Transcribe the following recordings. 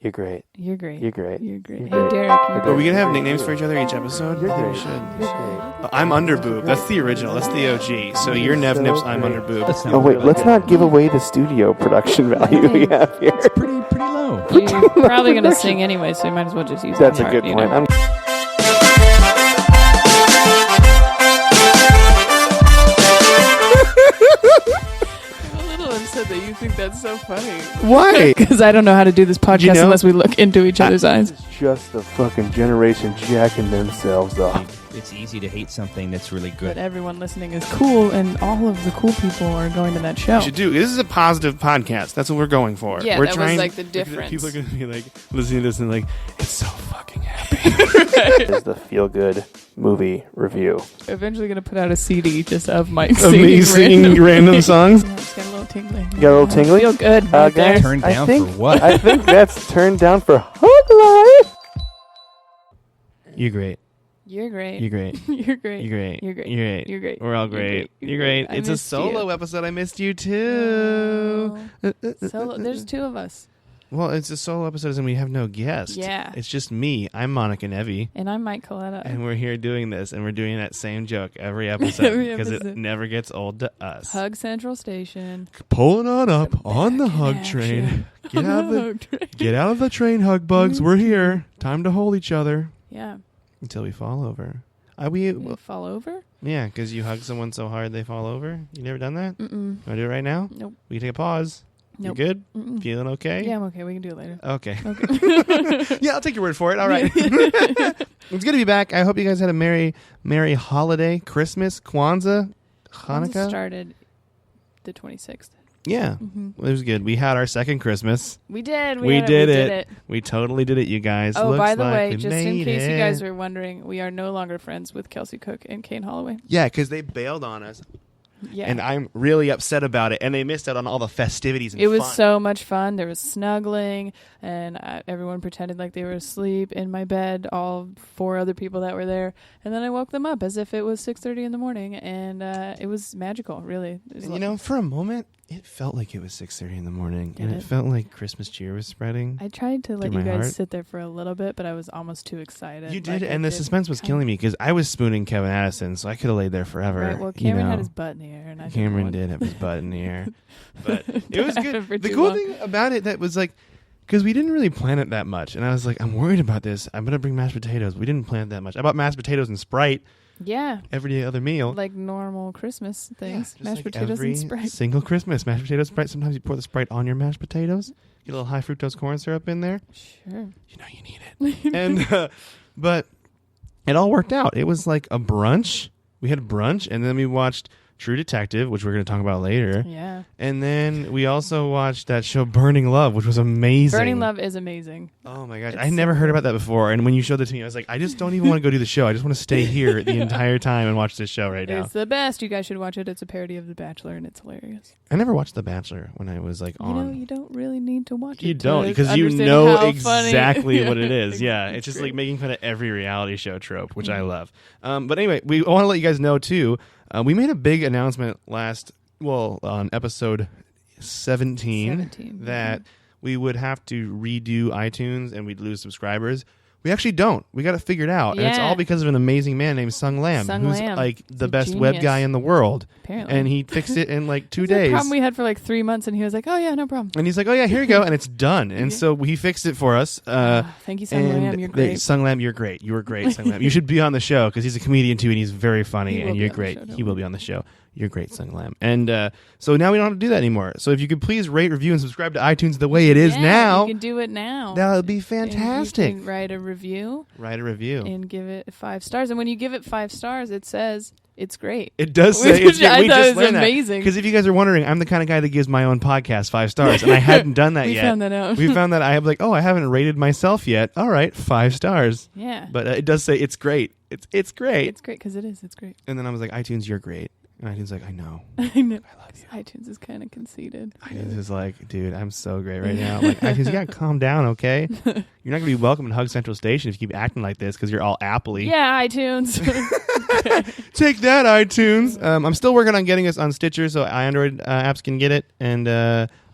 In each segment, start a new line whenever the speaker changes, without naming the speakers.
You're great.
You're great.
You're great.
You're great.
You're
Hey,
great.
Derek.
Are we going to have nicknames for each other each episode?
You're
I think
great.
we should.
You're great.
I'm Underboob. That's the original. That's the OG. So you're Nev Nips, I'm
great.
Underboob.
Oh, wait, let's not give away the studio production value we have here.
It's pretty low.
You're probably going to sing anyway, so you might as well just use
That's
that
a
part,
good
you
point.
know? I'm a little upset that you think that's so funny.
Why?
Because I don't know how to do this podcast unless we look into each other's eyes.
It's just the fucking generation jacking themselves up.
It's easy to hate something that's really
But
good.
everyone listening is cool, and all of the cool people are going to that show.
We should do. This is a positive podcast. That's what we're going for.
Yeah,
we're
that was like the difference.
People are going to be like listening to this and like, it's so fucking happy.
Is the feel-good movie review.
Eventually going to put out a CD just of Mike
Of me singing random songs.
Yeah, it's got a little tingly.
You got a little tingly?
Feel good. Right there.
Guys,
Turned down
I think,
for what?
I think that's turned down for Hug Life.
You're great.
You're great.
You're great.
You're great.
You're great.
You're great.
You're great.
You're great.
We're all great. You're great.
I
It's a
missed
solo
you.
episode. I missed you too.
Solo. There's two of us.
Well, it's a solo episode and we have no guest.
Yeah.
It's just me. I'm Monica Nevi.
And I'm Mike Coletta.
And we're here doing this, and we're doing that same joke every episode
Every
because it
episode.
never gets old to us.
Hug Central Station.
Pulling on up on the
Back in
hug
action.
train. Get
On
out of
the
the
hug train.
get out of the train, hug bugs. We're here. Time to hold each other
Yeah.
until we fall over.
You fall over?
Yeah, because you hug someone so hard they fall over. You never done that?
Mm-mm.
Want to do it right now?
Nope.
We can take a pause.
Nope.
You good?
Mm-mm.
Feeling okay?
Yeah, I'm okay. We can do it later.
Okay.
Okay.
Yeah, I'll take your word for it. All right. It's good to be back. I hope you guys had a merry holiday, Christmas, Kwanzaa, Hanukkah.
Started the 26th.
Yeah,
Mm-hmm.
it was good. We had our second Christmas.
We did.
We
had
did
We
it.
did it.
We totally did it, you guys.
Oh,
Looks
by the
like
way,
we
just in
made
case you
it.
guys are wondering, we are no longer friends with Kelsey Cook and Kane Holloway.
Yeah, because they bailed on us,
Yeah.
and I'm really upset about it. And they missed out on all the festivities and
It was
fun.
so much fun. There was snuggling, and everyone pretended like they were asleep in my bed, all four other people that were there. And then I woke them up as if it was 6:30 in the morning, and it was magical, really. It was
And, you know, for a moment, it felt like it was 6:30 in the morning,
Did
and
it?
it felt like Christmas cheer was spreading.
I tried to let
Through
you
my
guys
heart.
sit there for a little bit, but I was almost too excited.
You
Like,
did,
I
and the
did
suspense was
kind
killing me because I was spooning Kevin Addison, so I could have laid there forever.
Right, well,
you
Cameron
know.
had his butt in the air, and I
Cameron
didn't
did have his butt in the air, but it
Don't
was
have
good.
it for
The
too
cool
long.
thing about it that was like, because we didn't really plan it that much, and I was like, I'm worried about this. I'm gonna bring mashed potatoes. We didn't plan it that much. I bought mashed potatoes and Sprite
Yeah,
every other meal.
like normal Christmas things.
Just
Mashed
like
potatoes
every
and Sprite.
single Christmas, mashed potatoes, Sprite. Sometimes you pour the Sprite on your mashed potatoes. Get a little high fructose corn syrup in there.
Sure.
You know you need it. And but it all worked out. It was like a brunch. We had a brunch, and then we watched True Detective, which we're going to talk about later.
Yeah.
And then we also watched that show Burning Love, which was amazing.
Burning Love is amazing.
Oh my gosh,
It's
I never
so
heard
good.
about that before. And when you showed it to me, I was like, I just don't even want to go do the show. I just want to stay here the entire time and watch this show right now.
It's the best. You guys should watch it. It's a parody of The Bachelor, and it's hilarious.
I never watched The Bachelor when I was like
You
on.
know, you don't really need to watch it.
You
to
don't, because you
understand
know
how funny-
exactly what it is. Yeah,
It's
it's just
great.
like making fun of every reality show trope, which I love. But anyway, we want to let you guys know too. We made a big announcement on episode 17 that we would have to redo iTunes and we'd lose subscribers. We actually don't. We got it figured out, and it's
Yeah.
all because of an amazing man named Sung Lam,
Sung
who's
Lam.
like
He's
the
a
best web
genius.
guy in the world.
Apparently.
And he fixed it in like 2
It's a
days.
problem we had for like 3 months, and he was like, "Oh yeah, no problem."
And he's like, "Oh yeah, here you go," and it's done. And so he fixed it for us.
Thank you, Sung Lam. You're great.
Sung Lam, you're great. You were great, Sung Lam. You should be on the show because he's a comedian too, and he's very funny,
He will
and
be
you're
on the
great.
show, don't
He will
worry.
be on the show. You're great, Sung Lam. And so now we don't have to do that anymore. So if you could please rate, review, and subscribe to iTunes the way it is
Yeah,
now,
you can do it now.
that would be
And
fantastic.
you can write a review
Write a review.
and give it 5 stars. And when you give it 5 stars, it says it's great.
It does say
Which
it's great.
I
We
thought
just
was
learned
amazing.
Because if you guys are wondering, I'm the kind of guy that gives my own podcast 5 stars, and I hadn't done that
We
yet.
found that out.
We found that I have like, I haven't rated myself yet. All right, 5 stars.
Yeah.
But it does say it's great. It's great.
It's great because it is. It's great.
And then I was like, iTunes, you're great. And iTunes like, I know.
I know.
I love you.
iTunes is kind of conceited.
iTunes is like, dude, I'm so great right now. Like, iTunes, you gotta calm down, okay? You're not gonna be welcome in Hug Central Station if you keep acting like this because you're all appley.
Yeah, iTunes.
Take that, iTunes. I'm still working on getting us on Stitcher so Android apps can get it. And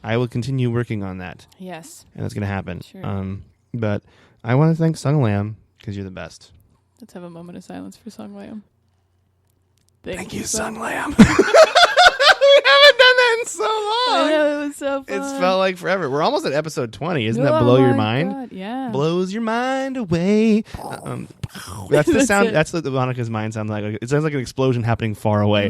I will continue working on that,
Yes.
and that's going to happen.
Sure.
But I want to thank Sung Lam because you're the best.
Let's have a moment of silence for Sung Lam.
Thank you, Sung Lam. We haven't done that in so long.
I know, it was so fun.
It's felt like forever. We're almost at episode 20. Isn't that blow your mind?
God, yeah.
Blows your mind away. That's the sound.
it.
That's what Monica's mind sounds like. It sounds like an explosion happening far away.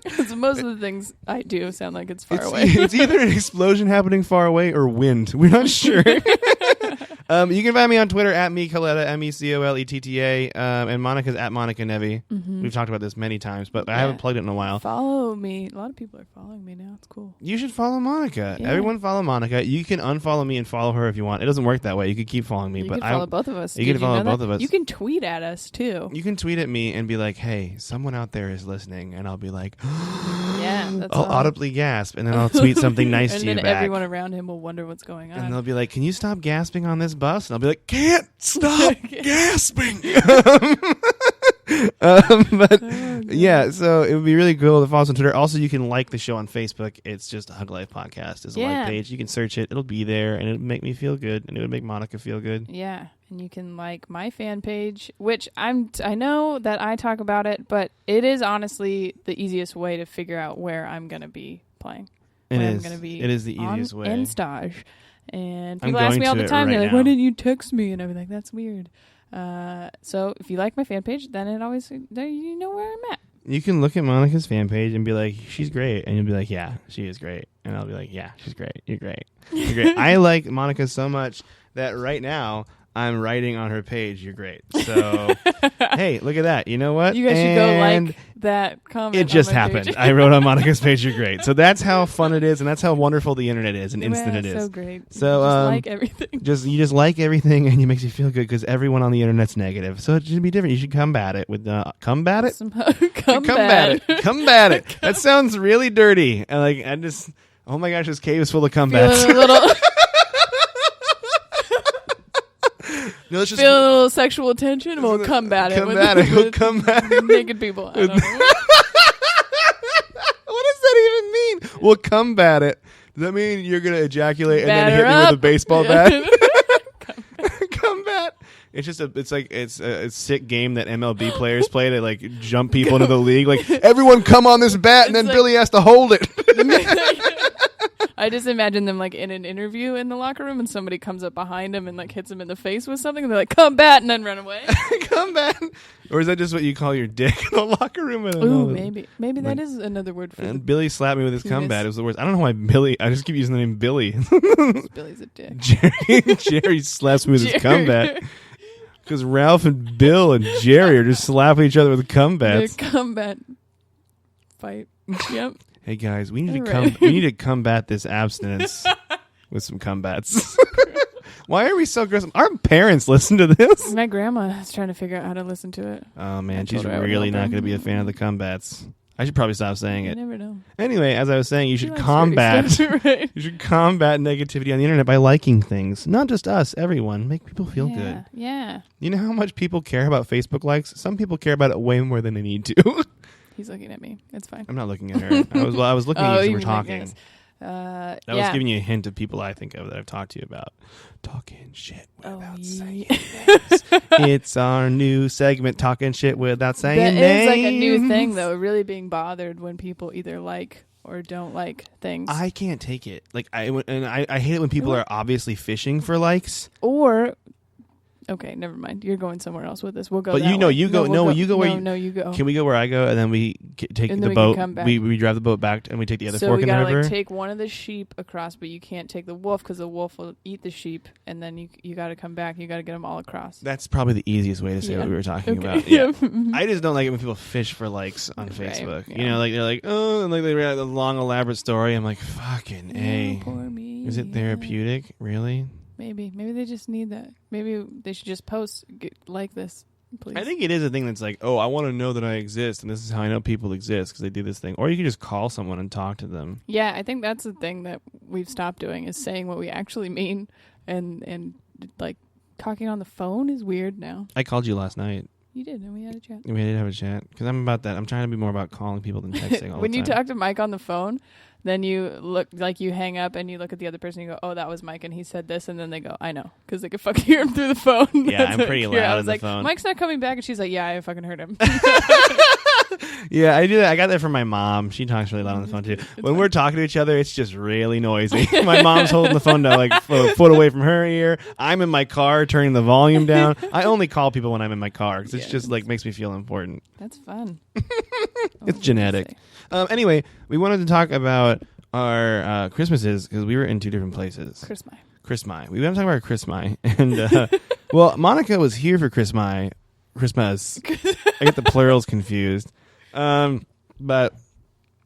Because most of the things I do sound like it's far away.
It's either an explosion happening far away or wind. We're not sure. You can find me on Twitter at Mecoletta, MECOLETTA, and Monica's at Monica Nevi.
Mm-hmm.
We've talked about this many times, but I haven't plugged it in a while.
Follow me. A lot of people are following me now. It's cool.
You should follow Monica.
Yeah.
Everyone follow Monica. You can unfollow me and follow her if you want. It doesn't work that way. You could keep following me,
You
but
can follow both of us.
You
Did
can follow
know
both
that?
of us.
You can tweet at us too.
You can tweet at me and be like, "Hey, someone out there is listening," and I'll be like,
Yeah, that's
I'll audibly gasp, and then I'll tweet something nice
and
to you
then
back.
everyone around him will wonder what's going on.
And they'll be like, "Can you stop gasping on this bus?" And I'll be like, "Can't stop gasping." But yeah, so it would be really cool to follow us on Twitter. Also, you can like the show on Facebook. It's just a Hug Life Podcast. It's a like page. You can search it. It'll be there, and it'll make me feel good, and it would make Monica feel good.
Yeah, and you can like my fan page, which I know that I talk about it, but it is honestly the easiest way to figure out where I'm going to be playing.
It
where
is.
I'm going to be.
It is the easiest way.
In stage. And
I'm
people ask
going
me all
to
the
it
time,
right
they're like,
now.
"Why didn't you text me?" And I'm like, "That's weird." So if you like my fan page, then it always you know where I'm at.
You can look at Monica's fan page and be like, "She's great," and you'll be like, "Yeah, she is great," and I'll be like, "Yeah, she's great. You're great. You're great." I like Monica so much that right now I'm writing on her page, "You're great." So hey, look at that. You know what?
You guys should go like that comment.
It just
on my
happened.
page.
I wrote on Monica's page, "You're great." So that's how fun it is, and that's how wonderful the internet is and instant it is.
So great.
So,
You just like everything.
You just like everything, and it makes you feel good because everyone on the internet's negative. So it should be different. You should combat it with combat it.
Combat
it. Combat it. That sounds really dirty. And I just, oh my gosh, this cave is full of combats.
Feeling a little,
No, it's just
feeling a little sexual tension. We'll combat it.
We'll combat it.
Naked people. I don't know.
What does that even mean? We'll combat it. Does that mean you're gonna ejaculate and then
Batter
hit me
up.
with a baseball
Yeah.
bat? Combat. It's a sick game that MLB players play to like jump people into the league. Like everyone come on this bat, and then
It's like-
Billy has to hold it.
I just imagine them like in an interview in the locker room, and somebody comes up behind them and like hits them in the face with something, and they're like, "Combat," and then run away.
Combat. Or is that just what you call your dick in the locker room? I don't
Ooh,
know.
maybe that is another word for
And Billy slapped me with his
Penis.
combat. It was the worst. I don't know why Billy. I just keep using the name Billy.
Billy's a dick.
Jerry slaps me with his
Jerry.
combat. Because Ralph and Bill and Jerry are just slapping each other with
Their
combats.
combat fight. Yep.
Hey guys, we need
All right.
we need to combat this abstinence with some combats. Why are we so gross? Our parents listen to this.
My grandma is trying to figure out how to listen to it.
Oh man,
I
she's
told her I would
really
help
not
her.
going to be a fan of the combats. I should probably stop saying
You
it.
never know.
Anyway, as I was saying, you
She
should
likes
combat.
dirty stuff, right?
You should combat negativity on the internet by liking things. Not just us, everyone. Make people feel
Yeah,
good.
yeah.
You know how much people care about Facebook likes? Some people care about it way more than they need to.
He's looking at me. It's fine.
I'm not looking at her. I was looking at you as we were
mean, like,
talking.
yes.
I
Yeah.
was giving you a hint of people I think of that I've talked to you about. Talking shit without saying names. It's our new segment, Talking Shit Without Saying
That
Names.
is like a new thing, though. Really being bothered when people either like or don't like things.
I can't take it. Like I hate it when people are obviously fishing for likes.
Or, okay, never mind. You're going somewhere else with this. We'll go.
But
that
you know,
way.
you go.
we'll
No, you go where you.
No, you go.
Can we go where I go, and then we take
And
the
then we can
boat?
come back.
We drive the boat back, and we take the other
So
fork
we
in the
gotta
river.
like take one of the sheep across, but you can't take the wolf because the wolf will eat the sheep, and then you got to come back. You got to get them all across.
That's probably the easiest way to say
Yeah.
what we were talking
Okay.
about. Yeah.
Mhm.
I just don't like it when people fish for likes on
Right,
Facebook.
yeah.
You know, like they're like, oh, and like they write a long elaborate story. I'm like, fucking
Oh,
A.
poor me.
Is it therapeutic? Really?
Maybe they just need that. Maybe they should just post like this, please.
I think it is a thing that's like, oh, I want to know that I exist, and this is how I know people exist because they do this thing. Or you can just call someone and talk to them.
Yeah, I think that's the thing that we've stopped doing is saying what we actually mean, and like talking on the phone is weird now.
I called you last night.
You did, and we had a chat.
We did have a chat because I'm about that. I'm trying to be more about calling people than texting all
When
the
you
time.
talk to Mike on the phone, then you look like you hang up and you look at the other person and you go, oh, that was Mike and he said this, and then they go, I know, because they could fucking hear him through the phone.
Yeah,
That's
I'm
what
pretty
I hear.
loud
I
on
was
the
like,
phone.
Mike's not coming back, and she's like, yeah, I fucking heard him.
Yeah, I do that. I got that from my mom. She talks really loud on the phone too. When we're talking to each other, it's just really noisy. My mom's holding the phone down like a foot away from her ear. I'm in my car turning the volume down. I only call people when I'm in my car because it's just like makes me feel important.
That's fun.
It's genetic. Anyway, we wanted to talk about our Christmases because we were in two different places. Christmas. We were talking about Christmas, and well, Monica was here for Christmas. I get the plurals confused. But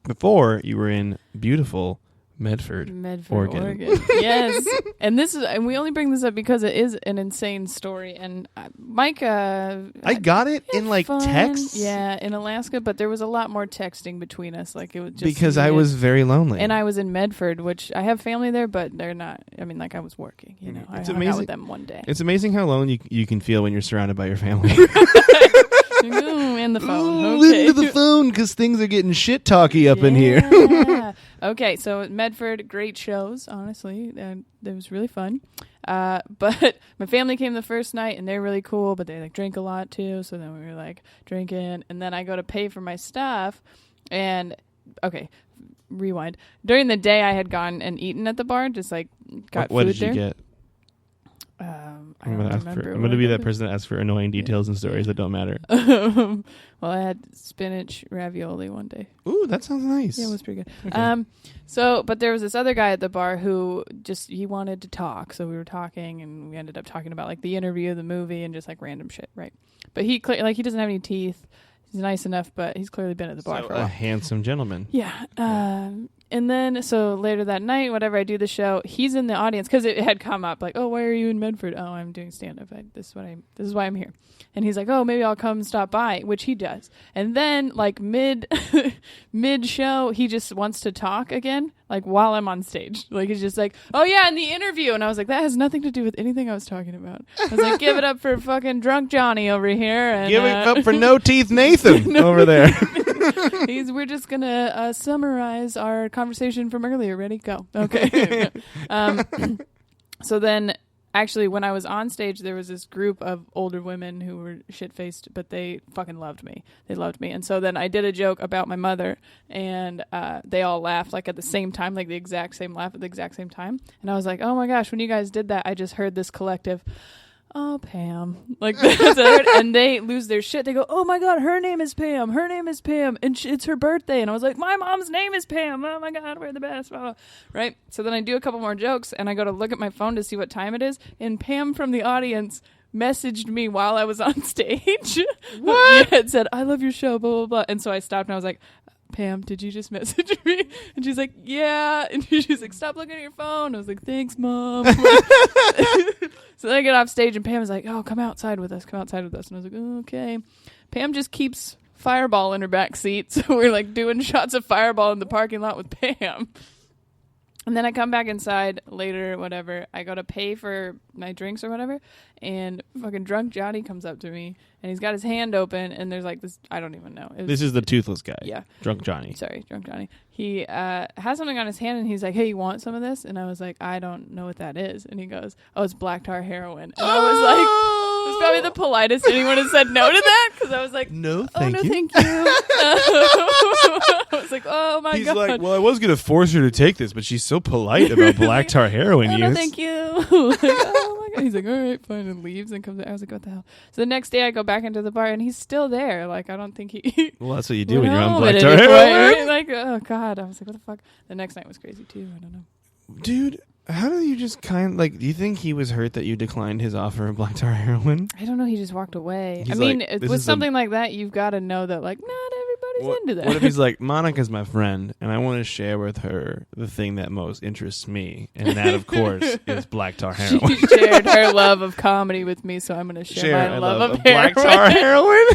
before you were in beautiful Medford, Oregon.
Yes, and we only bring this up because it is an insane story. And Mike,
I got it in like
fun.
text.
Yeah, in Alaska, but there was a lot more texting between us. Like it was just
because I was very lonely,
and I was in Medford, which I have family there, but they're not. I mean, like I was working. You know,
it's
I hung
amazing.
out with them one day.
It's amazing how lonely you can feel when you're surrounded by your family.
Ooh, and the phone.
Okay. Into the phone because things are getting shit talky up in here.
Okay, so Medford, great shows, honestly. It was really fun. But my family came the first night, and they're really cool, but they like drink a lot too. So then we were like drinking, and then I go to pay for my stuff, and okay, rewind. During the day, I had gone and eaten at the bar, just like got
what
food
did
there.
you get?
I don't remember.
I'm going to be that person that asks for annoying details and stories that don't matter.
Well, I had spinach ravioli one day.
Ooh, that sounds nice.
Yeah, it was pretty good.
Okay.
But there was this other guy at the bar who he wanted to talk. So we were talking, and we ended up talking about like the interview, the movie, and just like random shit, right? But he doesn't have any teeth. He's nice enough, but he's clearly been at the bar for a while.
A handsome gentleman.
Yeah. And then, so later that night, whatever, I do the show, he's in the audience because it had come up like, oh, why are you in Medford? Oh, I'm doing stand-up. This is why I'm here. And he's like, oh, maybe I'll come stop by, which he does. And then, like, mid show, he just wants to talk again, like, while I'm on stage. Like, he's just like, oh, yeah, in the interview. And I was like, that has nothing to do with anything I was talking about. I was like, give it up for fucking drunk Johnny over here. And,
give it up for no teeth Nathan over there.
We're just going to summarize our conversation from earlier. Ready? Go. Okay. So then, actually, when I was on stage, there was this group of older women who were shit-faced, but they fucking loved me. They loved me. And so then I did a joke about my mother, and they all laughed, like, at the same time, like the exact same laugh at the exact same time. And I was like, oh, my gosh, when you guys did that, I just heard this collective, oh, Pam. Like, and they lose their shit. They go, oh, my God, her name is Pam. Her name is Pam. And it's her birthday. And I was like, my mom's name is Pam. Oh, my God, we're the best. Blah, blah. Right? So then I do a couple more jokes, and I go to look at my phone to see what time it is. And Pam from the audience messaged me while I was on stage. What? Yeah, it said, I love your show, blah, blah, blah. And so I stopped, and I was like, Pam, did you just message me? And she's like, yeah. And she's like, stop looking at your phone. I was like, thanks, Mom. So then I get off stage, and Pam was like, oh, come outside with us. Come outside with us. And I was like, oh, okay. Pam just keeps Fireball in her back seat. So we're like doing shots of Fireball in the parking lot with Pam. And then I come back inside later, whatever. I go to pay for my drinks or whatever, and fucking drunk Johnny comes up to me, and he's got his hand open, and there's like this, I don't even know.
This is the toothless guy.
Yeah.
Drunk Johnny.
Sorry, drunk Johnny. He has something on his hand, and he's like, hey, you want some of this? And I was like, I don't know what that is. And he goes, oh, it's black tar heroin. And I was like... It was probably the politest anyone has said no to that, because I was like,
no,
thank you. Thank you. I was like, oh my God.
He's like, well, I was going to force her to take this, but she's so polite about black tar heroin use.
No, thank you. Like, oh my God. He's like, all right, fine, and leaves and comes out. I was like, what the hell? So the next day I go back into the bar, and he's still there. Like, I don't think he...
Well, that's what you do when you're on black tar
heroin.
heroin.
Like, oh God. I was like, what the fuck? The next night was crazy too. I don't know.
Dude, how do you just do you think he was hurt that you declined his offer of black tar heroin?
I don't know. He just walked away.
He's
I mean,
like,
with something like that, you've got to know that, like, not everybody's into that.
What if he's like, Monica's my friend, and I want to share with her the thing that most interests me, and that, of course, is black tar heroin.
She shared her love of comedy with me, so I'm going to share my love of
black tar heroin.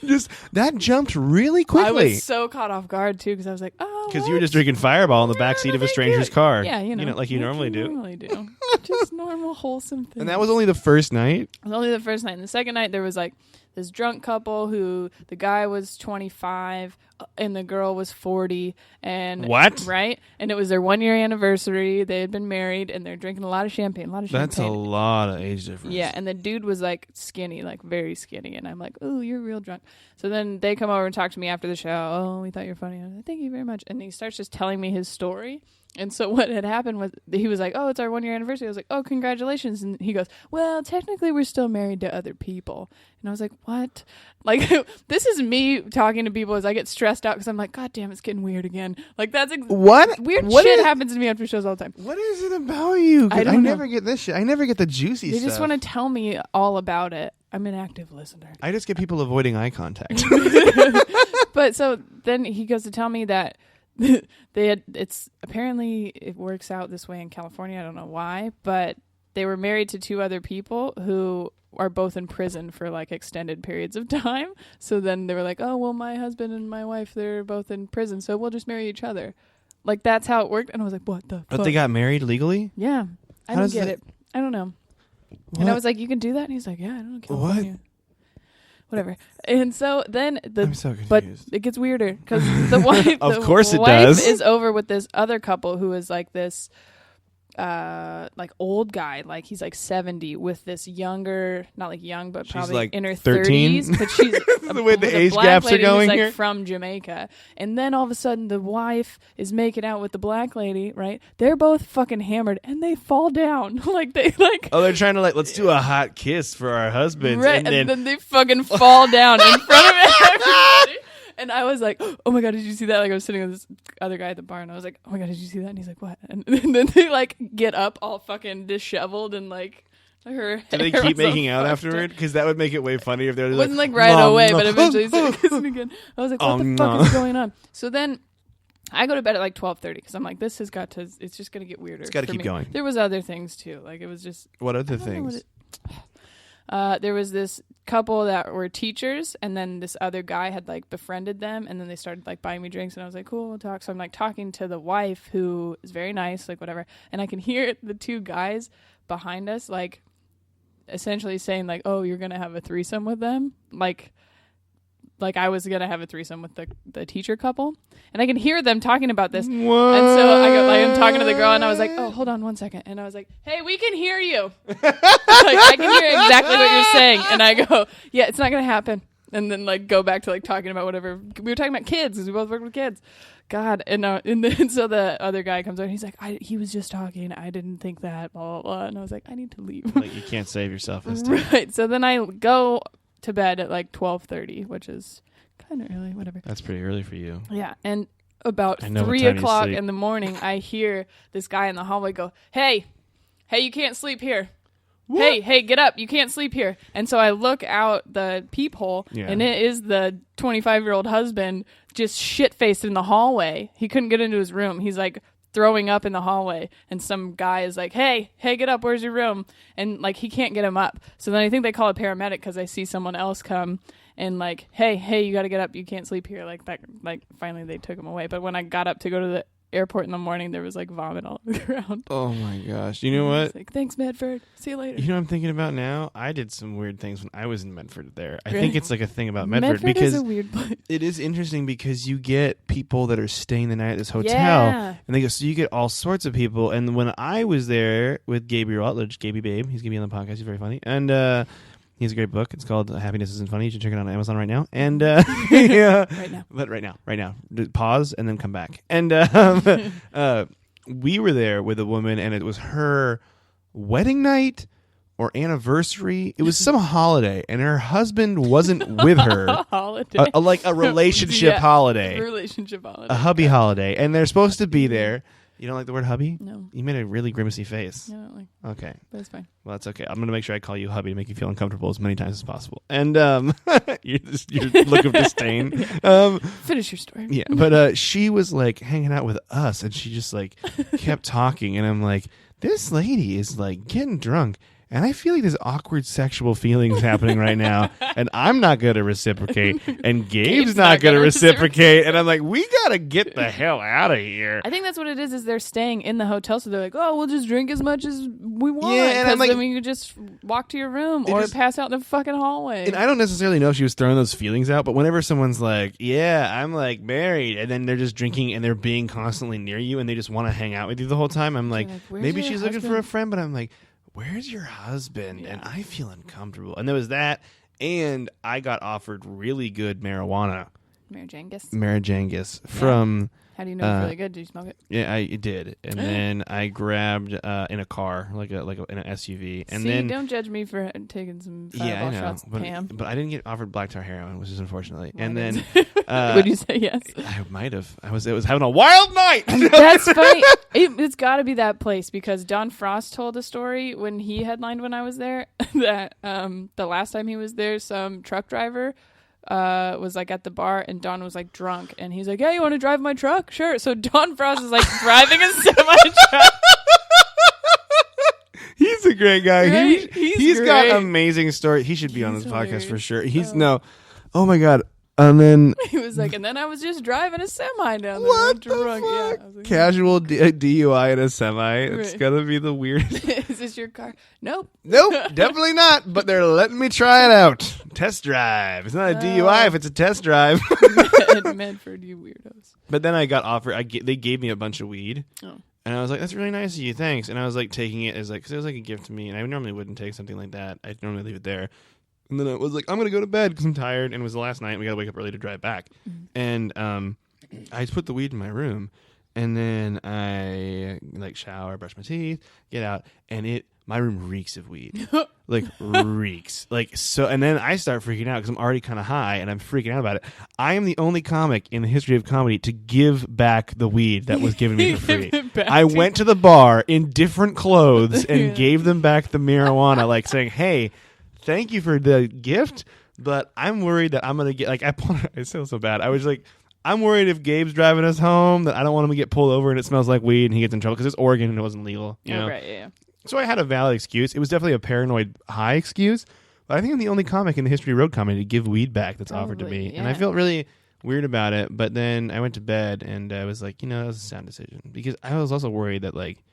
Just that jumped really
I
quickly.
was so caught off guard too because I was like, oh,
Because you were just drinking Fireball in the backseat of a stranger's car.
Yeah,
like you normally do.
Normally do. Just normal wholesome things.
And that was only the first night.
It was only the first night. And the second night, there was like this drunk couple who the guy was 25 and the girl was 40. And
What?
Right? And it was their 1 year anniversary. They had been married and they're drinking a lot of champagne.
That's a lot of age difference.
Yeah, and the dude was like skinny, like very skinny. And I'm like, oh, you're real drunk. So then they come over and talk to me after the show. Oh, we thought you were funny. I was like, thank you very much. And he starts just telling me his story. And so what had happened was he was like, oh, it's our 1 year anniversary. I was like, oh, congratulations. And he goes, well, technically we're still married to other people. And I was like, what? Like, this is me talking to people as I get stressed out because I'm like, God damn, it's getting weird again. Like, that's
what?
Weird
What
shit
is-
happens to me after shows all the time.
What is it about you? 'Cause
I don't know.
never get this shit. I never get the juicy
They
stuff.
just want to tell me all about it. I'm an active listener.
I just get people avoiding eye contact.
But so then he goes to tell me that it's apparently it works out this way in California. I don't know why, but they were married to two other people who are both in prison for like extended periods of time. So then they were like, oh, well, my husband and my wife, they're both in prison, so we'll just marry each other. Like, that's how it worked. And I was like, what the fuck?
But they got married legally?
Yeah. I
How
don't
does
get
that-
it. I don't know.
What?
And I was like, you can do that? And he's like, yeah, I don't know. California. Whatever. And so then
I'm so confused.
but it gets weirder because the wife,
Of
the
course it
wife
does.
is over with this other couple who is like this, like old guy, like he's like 70 with this younger, not like young, but
She's
probably
like
in her
13?
30s. But she's
The way the
with a
age
black
gaps are
lady who's,
going
like,
here?
from Jamaica. And then all of a sudden the wife is making out with the black lady, right? They're both fucking hammered and they fall down. Like they like.
Oh, they're trying to let's do a hot kiss for our husbands.
Right,
And then
they fucking fall down in front of everybody. And I was like, oh my God, did you see that? Like, I was sitting with this other guy at the bar, and I was like, oh my God, did you see that? And he's like, what? And then they, like, get up all fucking disheveled, and, like, her
do they
hair
keep
was all
making out
fucked
afterward?
up.
Because that would make it way funnier if they were
It
like,
wasn't, like, right
"Nom,
away,
nom."
but eventually he started kissing again. I was like, what
Oh,
the fuck
no.
is going on? So then I go to bed at, like, 12:30, because I'm like, this has got to, it's just going to get weirder.
It's gotta
for
keep
me.
going.
There was other things, too. Like, it was just...
What other
I don't know what
things?
there was this couple that were teachers, and then this other guy had like befriended them, and then they started like buying me drinks, and I was like, cool, we'll talk. So I'm like talking to the wife, who is very nice, like whatever, and I can hear the two guys behind us like essentially saying like, oh, you're gonna have a threesome with them, like I was gonna have a threesome with the teacher couple, and I can hear them talking about this.
What?
And so I go, like, I'm talking to the girl, and I was like, oh, hold on 1 second. And I was like, hey, we can hear you. Like, I can hear exactly what you're saying. And I go, yeah, it's not going to happen. And then, like, go back to, like, talking about whatever. We were talking about kids, because we both work with kids. God. And then so the other guy comes over, and he's like, he was just talking. I didn't think that, blah, blah, blah. And I was like, I need to leave.
Like, you can't save yourself this time.
Right. So then I go to bed at, like, 12:30, which is kind of early, whatever.
That's pretty early for you.
Yeah, and about
I know what
3
time you
o'clock
sleep.
in the morning, I hear this guy in the hallway go, hey, you can't sleep here.
What?
Hey, get up. You can't sleep here. And so I look out the peephole,
Yeah.
and it is the 25-year-old husband just shit-faced in the hallway. He couldn't get into his room. He's like throwing up in the hallway, and some guy is like, hey, get up. Where's your room? And like he can't get him up. So then I think they call a paramedic because I see someone else come. And like, hey, you got to get up. You can't sleep here. Like that. Like finally, they took him away. But when I got up to go to the airport in the morning, there was like vomit all over the ground.
Oh, my gosh. You know
I
what?
was like, thanks, Medford. See you later.
You know what I'm thinking about now? I did some weird things when I was in Medford there. I
Really?
think it's like a thing about Medford,
Medford
because
is a weird place.
it is interesting because you get people that are staying the night at this hotel,
Yeah.
and they go, so you get all sorts of people. And when I was there with Gabriel Rutledge, Gaby Babe, he's going to be on the podcast. He's very funny. And he has a great book. It's called Happiness Isn't Funny. You should check it out on Amazon right now. And yeah,
Right now.
but right now, pause and then come back. And we were there with a woman, and it was her wedding night or anniversary. It was some holiday, and her husband wasn't with her.
Holiday.
Like a relationship
Yeah.
holiday,
Relationship holiday.
a hubby holiday, and they're supposed to be there. You don't like the word hubby?
No.
You made a really grimacy face.
I don't like,
Okay.
but it's fine.
Well, that's okay. I'm going to make sure I call you hubby to make you feel uncomfortable as many times as possible. And your look of disdain.
Finish your story.
Yeah, but she was like hanging out with us, and she just like kept talking, and I'm like, this lady is like getting drunk. and I feel like there's awkward sexual feelings happening right now, and I'm not going to reciprocate, and Gabe's not going to reciprocate, and I'm like, we got to get the hell out of here.
I think that's what it is they're staying in the hotel, so they're like, oh, we'll just drink as much as we want.
Yeah, and I'm like,
then we could just walk to your room or pass out in the fucking hallway.
And I don't necessarily know if she was throwing those feelings out, but whenever someone's like, yeah, I'm like married, and then they're just drinking and they're being constantly near you and they just want to hang out with you the whole time, I'm like maybe she's looking for a friend, but I'm like, where's your husband? Yeah. And I feel uncomfortable. And there was that, and I got offered really good marijuana. Marijangus from...
How do you know it's really good? Did you smoke it?
Yeah, I did, and then I grabbed in a car, like in an SUV, and
See,
then
don't judge me for taking some fireball shots, Pam.
But I didn't get offered black tar heroin, which is unfortunately. And then
would you say yes?
I might have. I was having a wild night.
That's funny. It's got to be that place because Don Frost told a story when he headlined when I was there that the last time he was there, some truck driver was like at the bar and Don was like drunk and he's like, "Yeah, you want to drive my truck?" Sure. So Don Frost is like driving a semi truck.
He's a great guy.
Right?
He's got amazing stories. He should be on this podcast for sure. Oh my god. And then
he was like, and then I was just driving a semi down there.
What the
drunk.
fuck?
Yeah, I was like,
casual DUI in a semi. It's
Right.
gonna be the weirdest.
Is this your car? Nope.
Definitely not. But they're letting me try it out. Test drive. It's not a DUI if it's a test drive.
Medford, you weirdos.
But then I got offered. They gave me a bunch of weed.
Oh.
And I was like, that's really nice of you, thanks. And I was like taking it as like, because it was like a gift to me. And I normally wouldn't take something like that. I'd normally leave it there. And then I was like, I'm going to go to bed because I'm tired. And it was the last night. And we got to wake up early to drive back. Mm-hmm. And I just put the weed in my room. And then I like shower, brush my teeth, get out. And my room reeks of weed. Like reeks. Like so. And then I start freaking out because I'm already kind of high. And I'm freaking out about it. I am the only comic in the history of comedy to give back the weed that was given me for free. I went to the bar in different clothes and gave them back the marijuana, like saying, hey, thank you for the gift, but I'm worried that I'm going to get, like, I feel so bad. I was like, I'm worried if Gabe's driving us home that I don't want him to get pulled over and it smells like weed and he gets in trouble because it's Oregon and it wasn't legal. You know?
Right, yeah.
So I had a valid excuse. It was definitely a paranoid high excuse, but I think I'm the only comic in the history of road comedy to give weed back that's offered to me.
Yeah.
And I felt really weird about it, but then I went to bed and I was like, that was a sound decision because I was also worried that, like,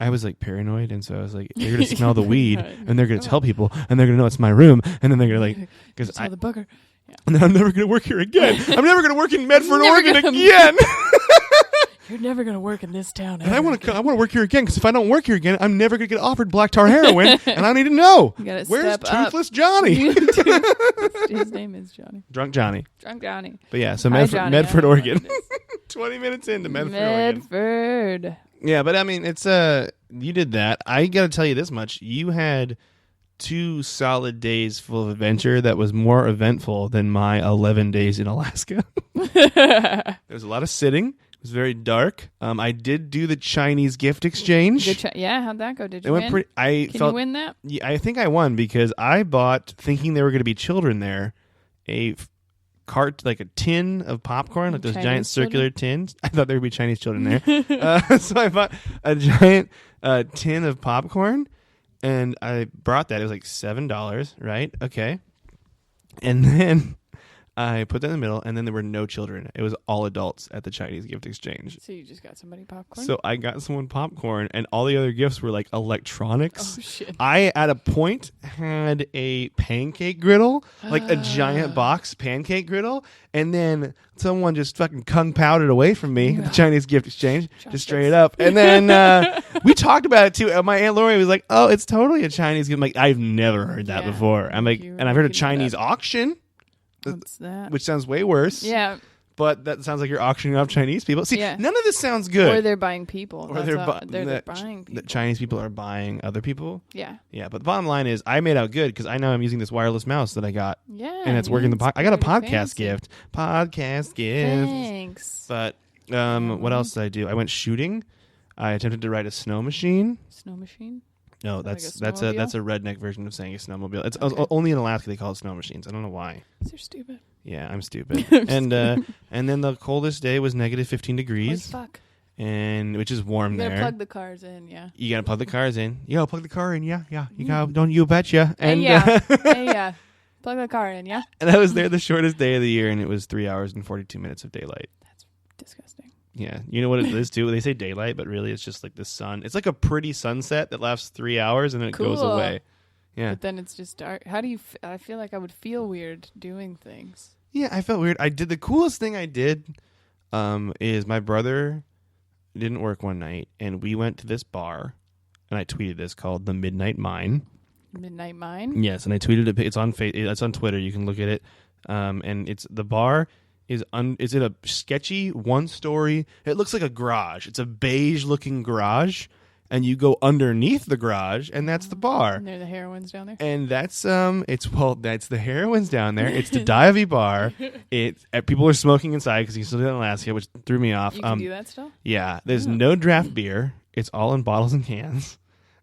I was like paranoid, and so I was like, they're gonna smell the weed, and they're gonna tell people, and they're gonna know it's my room, and then they're gonna like, because
I the booger. Yeah.
And then I'm never gonna work here again. I'm never gonna work in Medford, Oregon again.
You're never gonna work in this town.
And I want to work here again because if I don't work here again, I'm never gonna get offered black tar heroin, and I need to know where's Toothless Johnny.
His name is Johnny.
Drunk Johnny.
Drunk Johnny.
But yeah, so Medford, Oregon. 20 minutes into Medford, Oregon. Yeah, but I mean, it's you did that. I got to tell you this much: you had 2 solid days full of adventure that was more eventful than my 11 days in Alaska. There was a lot of sitting. It was very dark. I did do the Chinese gift exchange.
Yeah, how'd that go? Did you win?
Can
you win that?
Yeah, I think I won because I bought, thinking there were going to be children there, a tin of popcorn, like those
Chinese
giant circular tins. I thought there would be Chinese children there. So I bought a giant tin of popcorn, and I brought that. It was like $7, right? Okay. And then I put that in the middle, and then there were no children. It was all adults at the Chinese gift exchange.
So you just got somebody popcorn?
So I got someone popcorn, and all the other gifts were like electronics.
Oh, shit.
I, at a point, had a pancake griddle, like a giant box pancake griddle, and then someone just fucking kung powered it away from me at the Chinese gift exchange, just straight up. And then we talked about it, too. My Aunt Lori was like, oh, it's totally a Chinese gift. I'm like, I've never heard that before. I'm like, and I've heard a Chinese auction.
What's that?
Which sounds way worse.
Yeah.
But that sounds like you're auctioning off Chinese people. See, none of this sounds good.
Or they're buying people.
Or they're
buying people.
The Chinese people are buying other people.
Yeah.
Yeah, but the bottom line is I made out good because I know I'm using this wireless mouse that I got.
Yeah.
And it's working. I got a podcast
fancy.
gift. Podcast gift.
Thanks.
But what else did I do? I went shooting. I attempted to ride a snow machine.
Snow machine?
No, that's a redneck version of saying a snowmobile. It's only in Alaska they call it snow machines. I don't know why.
You're stupid.
Yeah, I'm stupid. And then the coldest day was negative 15 degrees.
Holy fuck.
and which is warm
You
there.
gotta plug the cars in, yeah.
You gotta plug the cars in. You gotta plug the car in, yeah. You gotta, don't you betcha. And
Hey, yeah. Plug the car in, yeah.
and I was there the shortest day of the year, and it was 3 hours and 42 minutes of daylight.
That's disgusting.
Yeah, you know what it is too. They say daylight, but really it's just like the sun. It's like a pretty sunset that lasts 3 hours and then it goes
Cool.
away. Yeah,
But then it's just dark. How do you? I feel like I would feel weird doing things.
yeah. I felt weird. I did the coolest thing I did. Is my brother didn't work one night, and we went to this bar, and I tweeted this called the Midnight Mine.
Midnight Mine.
Yes, and I tweeted it. It's on it's on Twitter. You can look at it. And it's the bar is in a sketchy 1-story. It looks like a garage. It's a beige looking garage, and you go underneath the garage, and that's the bar.
And there the heroines down there.
And that's that's the heroines down there. It's the Dive bar. People are smoking inside because you still did it in Alaska, which threw me off.
You can do that still?
Yeah, there's no draft beer. It's all in bottles and cans.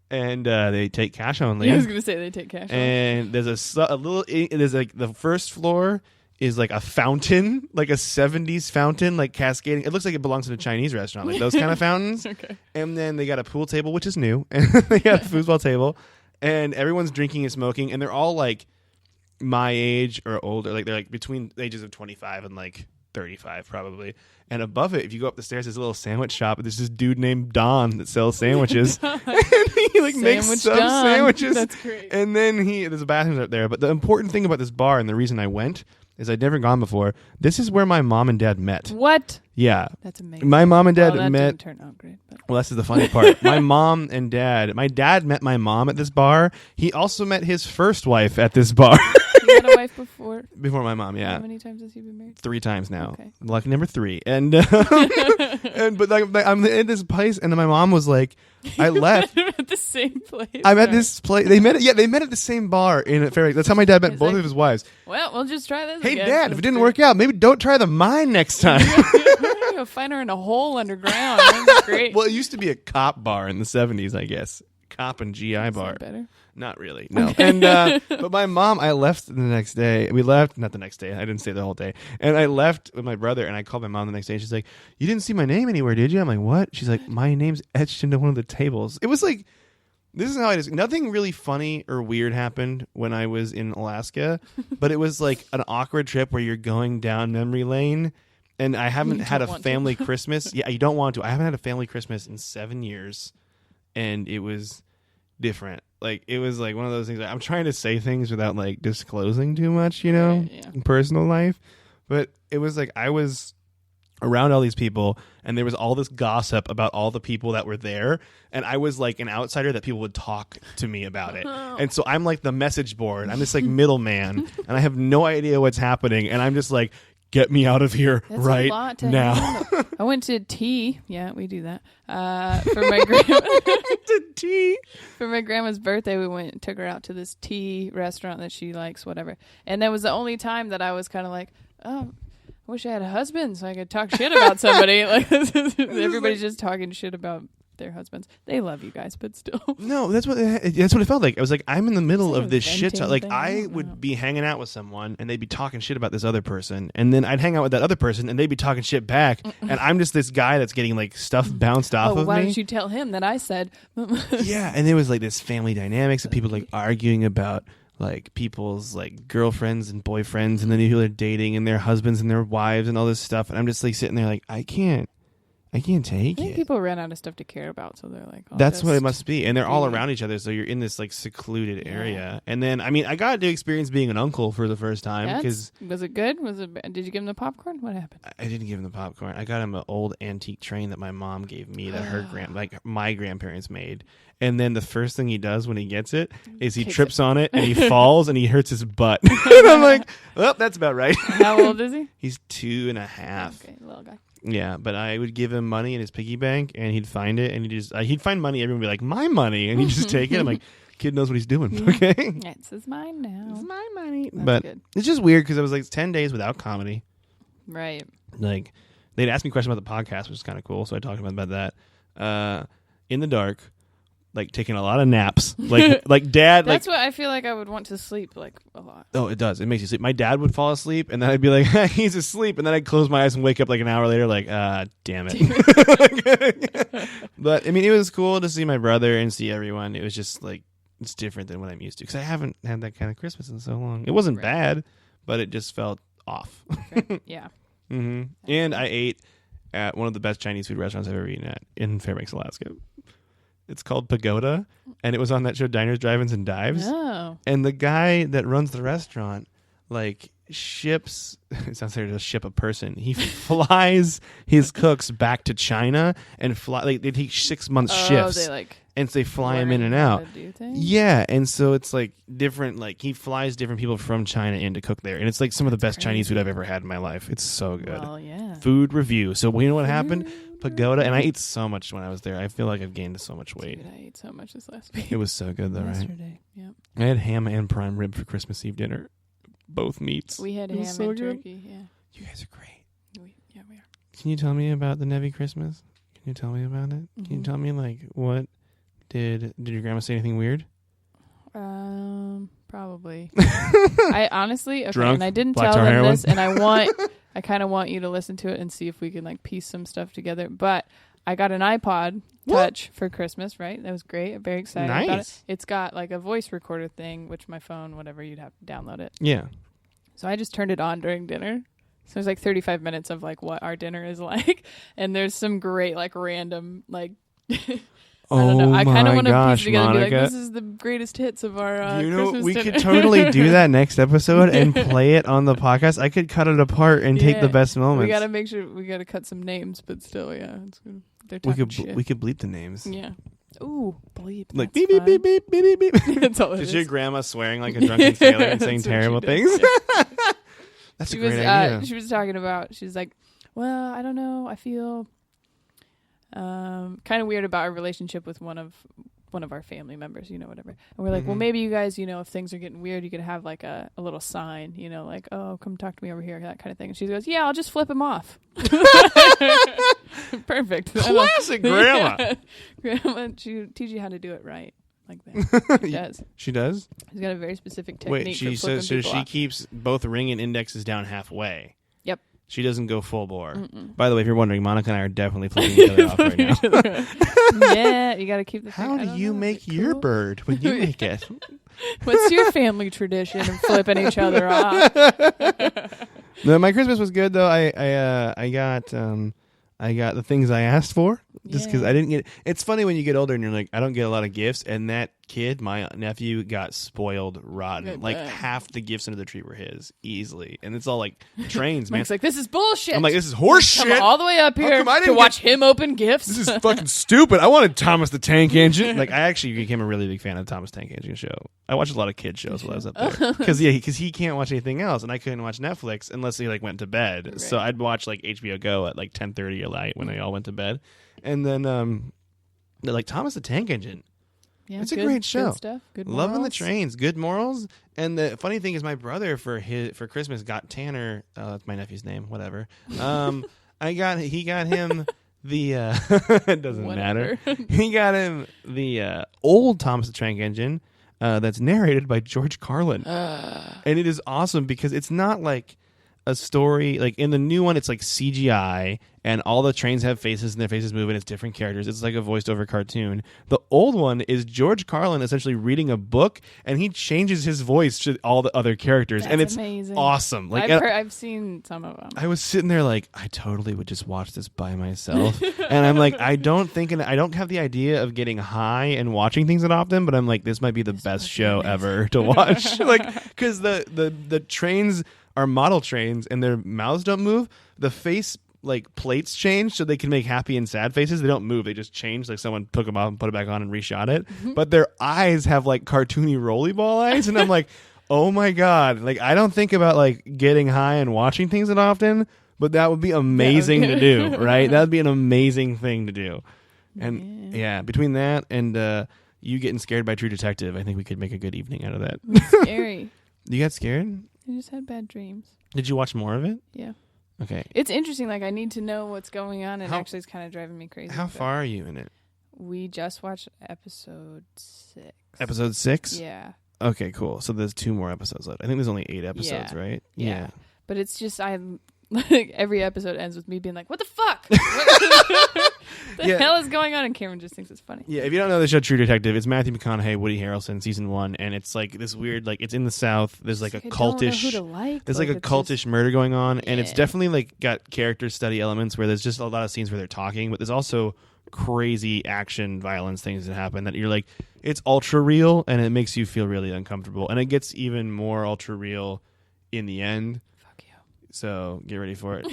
And they take cash only.
Yeah, I was gonna say they take cash.
And there's a little. There's like the first floor is like a fountain, like a 70s fountain, like cascading. It looks like it belongs in a Chinese restaurant, like those kind of fountains.
Okay.
And then they got a pool table, which is new, and they got a foosball table, and everyone's drinking and smoking, and they're all like my age or older, like they're like between the ages of 25 and like 35 probably. And above it, if you go up the stairs, there's a little sandwich shop. There's this dude named Don that sells sandwiches. And he like makes
Sandwich
some
Don.
sandwiches.
That's great.
And then there's a bathroom up there. But the important thing about this bar, and the reason I went, is I'd never gone before. This is where my mom and dad met.
What?
Yeah.
That's amazing.
My mom and dad
that
met.
didn't turn out great. But.
Well, that's the funny part. My dad met my mom at this bar. He also met his first wife at this bar.
You had a wife before?
Before my mom, yeah.
How many times has he been married?
3 times now.
Okay.
Lucky number 3. And but like, I'm in this place, and my mom was like, I left.
At the same place.
I'm at this place. They met at the same bar in Fairbanks. That's how my dad met
He's
both
like,
of his wives.
Well, we'll just try this
Hey,
again.
Dad, if it didn't
That's
work out, maybe don't try the mine next time.
great. You'll find her in a hole underground. That's great.
Well, it used to be a cop bar in the 70s, I guess. Cop and GI
Is
bar.
that better?
Not really, no. And but my mom, I left the next day. We left, not the next day. I didn't stay the whole day. And I left with my brother, and I called my mom the next day. And she's like, "You didn't see my name anywhere, did you?" I'm like, "What?" She's like, "My name's etched into one of the tables." It was like, this is how it is. Nothing really funny or weird happened when I was in Alaska, but it was like an awkward trip where you're going down memory lane. And I haven't had a family Christmas. Yeah, you don't want to. I haven't had a family Christmas in 7 years, and it was different. Like, it was like one of those things. Like, I'm trying to say things without like disclosing too much, you know,
Right, yeah.
in personal life. But it was like I was around all these people, and there was all this gossip about all the people that were there, and I was like an outsider that people would talk to me about it. And so I'm like the message board. I'm this like middleman, and I have no idea what's happening, and I'm just like, get me out of here
That's
right
a lot to
now.
handle. I went to tea. Yeah, we do that. For my grandma.
To tea.
For my grandma's birthday, we went and took her out to this tea restaurant that she likes, whatever. And that was the only time that I was kind of like, oh, I wish I had a husband so I could talk shit about somebody. Like, everybody's just talking shit about their husbands. They love you guys, but still.
No, that's what it felt like. I was like, I'm in the middle
It's like
of
a
this shit.
venting
Like,
thing.
I
I don't
would
know.
be hanging out with someone, and they'd be talking shit about this other person, and then I'd hang out with that other person, and they'd be talking shit back, and I'm just this guy that's getting like stuff bounced off of
Why
me.
didn't you tell him that I said?
Yeah, and there was like this family dynamics of people like arguing about like people's like girlfriends and boyfriends, and then people are dating and their husbands and their wives and all this stuff, and I'm just like sitting there like, I can't take
I think
it.
people ran out of stuff to care about, so they're like,
That's what it
just-
must be. And they're all
be-
around each other, so you're in this like secluded
Yeah.
area. And then, I mean, I got to experience being an uncle for the first time because
Was it good? Did you give him the popcorn? What happened?
I didn't give him the popcorn. I got him an old antique train that my mom gave me that my grandparents made. And then the first thing he does when he gets it is he
Kicks
trips on it and he falls and he hurts his butt. And I'm like, well, that's about right.
How old is he?
He's 2.5.
Okay, little guy.
Yeah, but I would give him money in his piggy bank, and he'd find it, and he'd find money. Everyone would be like, "My money," and he'd just take it. I'm like, "Kid knows what he's doing." Okay,
This is mine now.
it's my money.
That's
But
good.
it's just weird because I was like 10 days without comedy.
Right.
Like, they'd ask me questions about the podcast, which is kind of cool. So I talked about that. In the dark, like taking a lot of naps. Like dad.
That's what I feel like I would want to sleep like a lot.
Oh, it does. It makes you sleep. My dad would fall asleep, and then I'd be like, he's asleep, and then I'd close my eyes and wake up like an hour later, like, damn it. But I mean, it was cool to see my brother and see everyone. It was just like it's different than what I'm used to because I haven't had that kind of Christmas in so long. It wasn't bad, but it just felt off.
Yeah.
Mm-hmm. And I ate at one of the best Chinese food restaurants I've ever eaten at in Fairbanks, Alaska. It's called Pagoda, and it was on that show Diners, Drive-Ins, and Dives.
Oh.
And the guy that runs the restaurant, like, ships... It sounds like to ship a person. He flies his cooks back to China and fly... Like, they take 6 month shifts. And so they fly him in and out. Yeah, and so it's like different, like he flies different people from China in to cook there. And it's like some of the best Chinese food I've ever had in my life. It's so good.
Well, yeah.
Food review. So you know what happened? Pagoda, and I ate so much when I was there. I feel like I've gained so much weight.
Dude, I ate so much this last week.
It was so good though,
Yesterday.
right?
Yep.
I had ham and prime rib for Christmas Eve dinner. Both meats.
We had ham
so
and
good.
turkey, yeah.
You guys are great.
Yeah, we are.
Can you tell me about the Nevi Christmas? Can you tell me about it?
Mm-hmm.
Can you tell me like what did your grandma say anything weird?
Probably. I honestly, okay,
Drunk,
and I didn't
black
tell
tar
them
heroin.
this, and I kind of want you to listen to it and see if we can like piece some stuff together. But I got an iPod Touch for Christmas, right? That was great. I'm very excited about it.
Nice.
It's got like a voice recorder thing, which my phone, whatever, you'd have to download it.
Yeah.
So I just turned it on during dinner. So there's like 35 minutes of like what our dinner is like, and there's some great like random like. I don't know. I kind of want to piece it together and be like, this is the greatest hits of our Christmas
we
dinner.
could totally do that next episode and play it on the podcast. I could cut it apart and take the best moments.
We got to make sure we got to cut some names, but still, yeah, it's good. They're
we
talking
could
shit.
we could bleep the names.
Yeah. Ooh, bleep.
Like
that's
beep beep
fun.
beep beep beep beep beep.
That's all it
Is
is.
your grandma swearing like a drunken sailor and saying
That's what
terrible
she
things?
does.
That's
She
a great
was
idea.
she was talking about. She's like, well, I don't know. I feel kind of weird about our relationship with one of our family members, whatever. And we're like, well, maybe you guys, if things are getting weird, you could have like a little sign, like, oh, come talk to me over here, that kind of thing. And she goes, yeah, I'll just flip him off. Perfect.
Classic grandma.
Yeah. Grandma, she teach you how to do it right. Like that. She does.
She does?
She's got a very specific technique.
Wait, she
for flipping
says so
people
she
off.
keeps both ring and indexes down halfway.
Yep.
She doesn't go full bore.
Mm-mm.
By the way, if you're wondering, Monica and I are definitely flipping each other off right now.
Yeah, you got to keep the
How
thing.
do
I
you
don't know,
make
is it
your
cool?
bird when you make it?
What's your family tradition of flipping each other off?
No, my Christmas was good though. I got the things I asked for just because I didn't get. It's funny when you get older and you're like, I don't get a lot of gifts, and that kid, my nephew, got spoiled rotten.
Good
Like
man.
half the gifts under the tree were his easily, and it's all like trains, man.
Mike's like, this is bullshit.
I'm like, this is horse
Come
shit.
all the way up
How
here
come I
to
didn't
watch him open gifts.
This is fucking stupid. I wanted Thomas the Tank Engine. Like, I actually became a really big fan of the Thomas Tank Engine show. I watched a lot of kids shows while I was up there. Because he can't watch anything else, and I couldn't watch Netflix unless he, like, went to bed.
Right.
So I'd watch, like, HBO Go at, like, 10:30 at night when they all went to bed. And then, like, Thomas the Tank Engine.
Yeah,
It's a great show.
Good stuff. Good
Loving the
morals.
trains, good morals. And the funny thing is, my brother for Christmas got Tanner. That's my nephew's name. Whatever. He got him the. It doesn't matter. He got him the old Thomas the Tank Engine that's narrated by George Carlin, and it is awesome because it's not like a story. Like in the new one, it's like CGI. And all the trains have faces and their faces move and it's different characters. It's like a voiced over cartoon. The old one is George Carlin essentially reading a book and he changes his voice to all the other characters.
That's
and it's
amazing.
awesome. Like
I've seen some of them.
I was sitting there like, I totally would just watch this by myself. And I'm like, I don't have the idea of getting high and watching things that often, but I'm like, this might be the best show ever to watch. Like, because the trains are model trains and their mouths don't move. The face like plates change so they can make happy and sad faces. They don't move. They just change. Like someone took them off and put it back on and reshot it. Mm-hmm. But their eyes have like cartoony rollerball eyes. And I'm like, oh my God. Like I don't think about like getting high and watching things that often, but that would be amazing to do, right? That would be an amazing thing to do. And yeah between that and you getting scared by True Detective, I think we could make a good evening out of that.
Scary.
You got scared?
I just had bad dreams.
Did you watch more of it?
Yeah.
Okay.
It's interesting. Like I need to know what's going on, and actually, it's kind of driving me crazy.
How far are you in it?
We just watched episode 6.
Episode 6?
Yeah.
Okay, cool. So there's 2 more episodes left. I think there's only 8 episodes,
Yeah.
right?
Yeah. But it's just like every episode ends with me being like, "What the fuck? The hell is going on?" And Cameron just thinks it's funny.
Yeah, if you don't know the show True Detective, it's Matthew McConaughey, Woody Harrelson, season 1, and it's like this weird, like it's in the South. There's like a cultish,
I don't know who to like.
there's like a
it's
cultish
just-
murder going on, and it's
Yeah.
definitely like got character study elements where there's just a lot of scenes where they're talking, but there's also crazy action, violence things that happen that you're like, it's ultra real, and it makes you feel really uncomfortable, and it gets even more ultra real in the end.
Fuck you.
So get ready for it.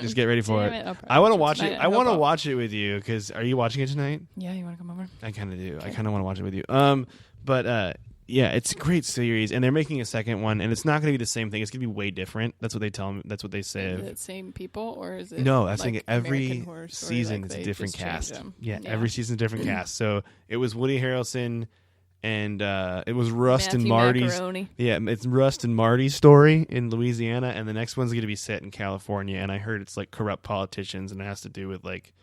Just get ready for
Damn
it.
I'll probably
I want to watch
tonight.
it. I want to
hope I'll-
watch it with you because are you watching it tonight?
Yeah, you want to come over?
I kind of do. I
Okay.
kind of want to watch it with you. But yeah, it's a great series, and they're making a second one, and it's not going to be the same thing. It's going to be way different. That's what they tell me. That's what they say.
Is it same people or is it?
No, I
like
think every
American Horror Story,
season
like
it's a
they
different
just change
cast.
them?
Yeah, every season's a different cast. So it was Woody Harrelson, and it was Rust and
Matthew
Marty's.
Macaroni.
Yeah, it's Rust and Marty's story in Louisiana, and the next one's going to be set in California. And I heard it's like corrupt politicians, and it has to do with like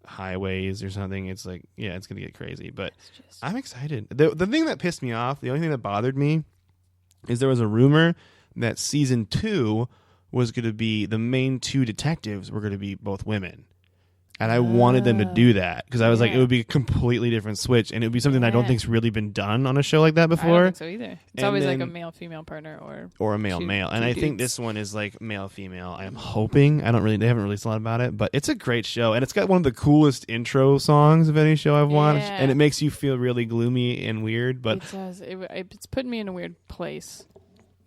highways or something. It's like, yeah, it's going to get crazy. But
It's just-
I'm excited. The thing that pissed me off, the only thing that bothered me, is there was a rumor that season 2 was going to be the main 2 detectives were going to be both women. And I wanted them to do that because I was like,
Yeah.
it would be a completely different switch, and it would be something I don't
Yeah.
think's really been done on a show like that
I don't
before,
think so either. It's
And
always like a
then-
male-female partner or
or a male
two-
male. And
two
I think
dudes.
this one is like male female. I am hoping. They haven't released a lot about it, but it's a great show, and it's got one of the coolest intro songs of any show I've watched,
Yeah.
and it makes you feel really gloomy and weird. But
it does. It's putting me in a weird place.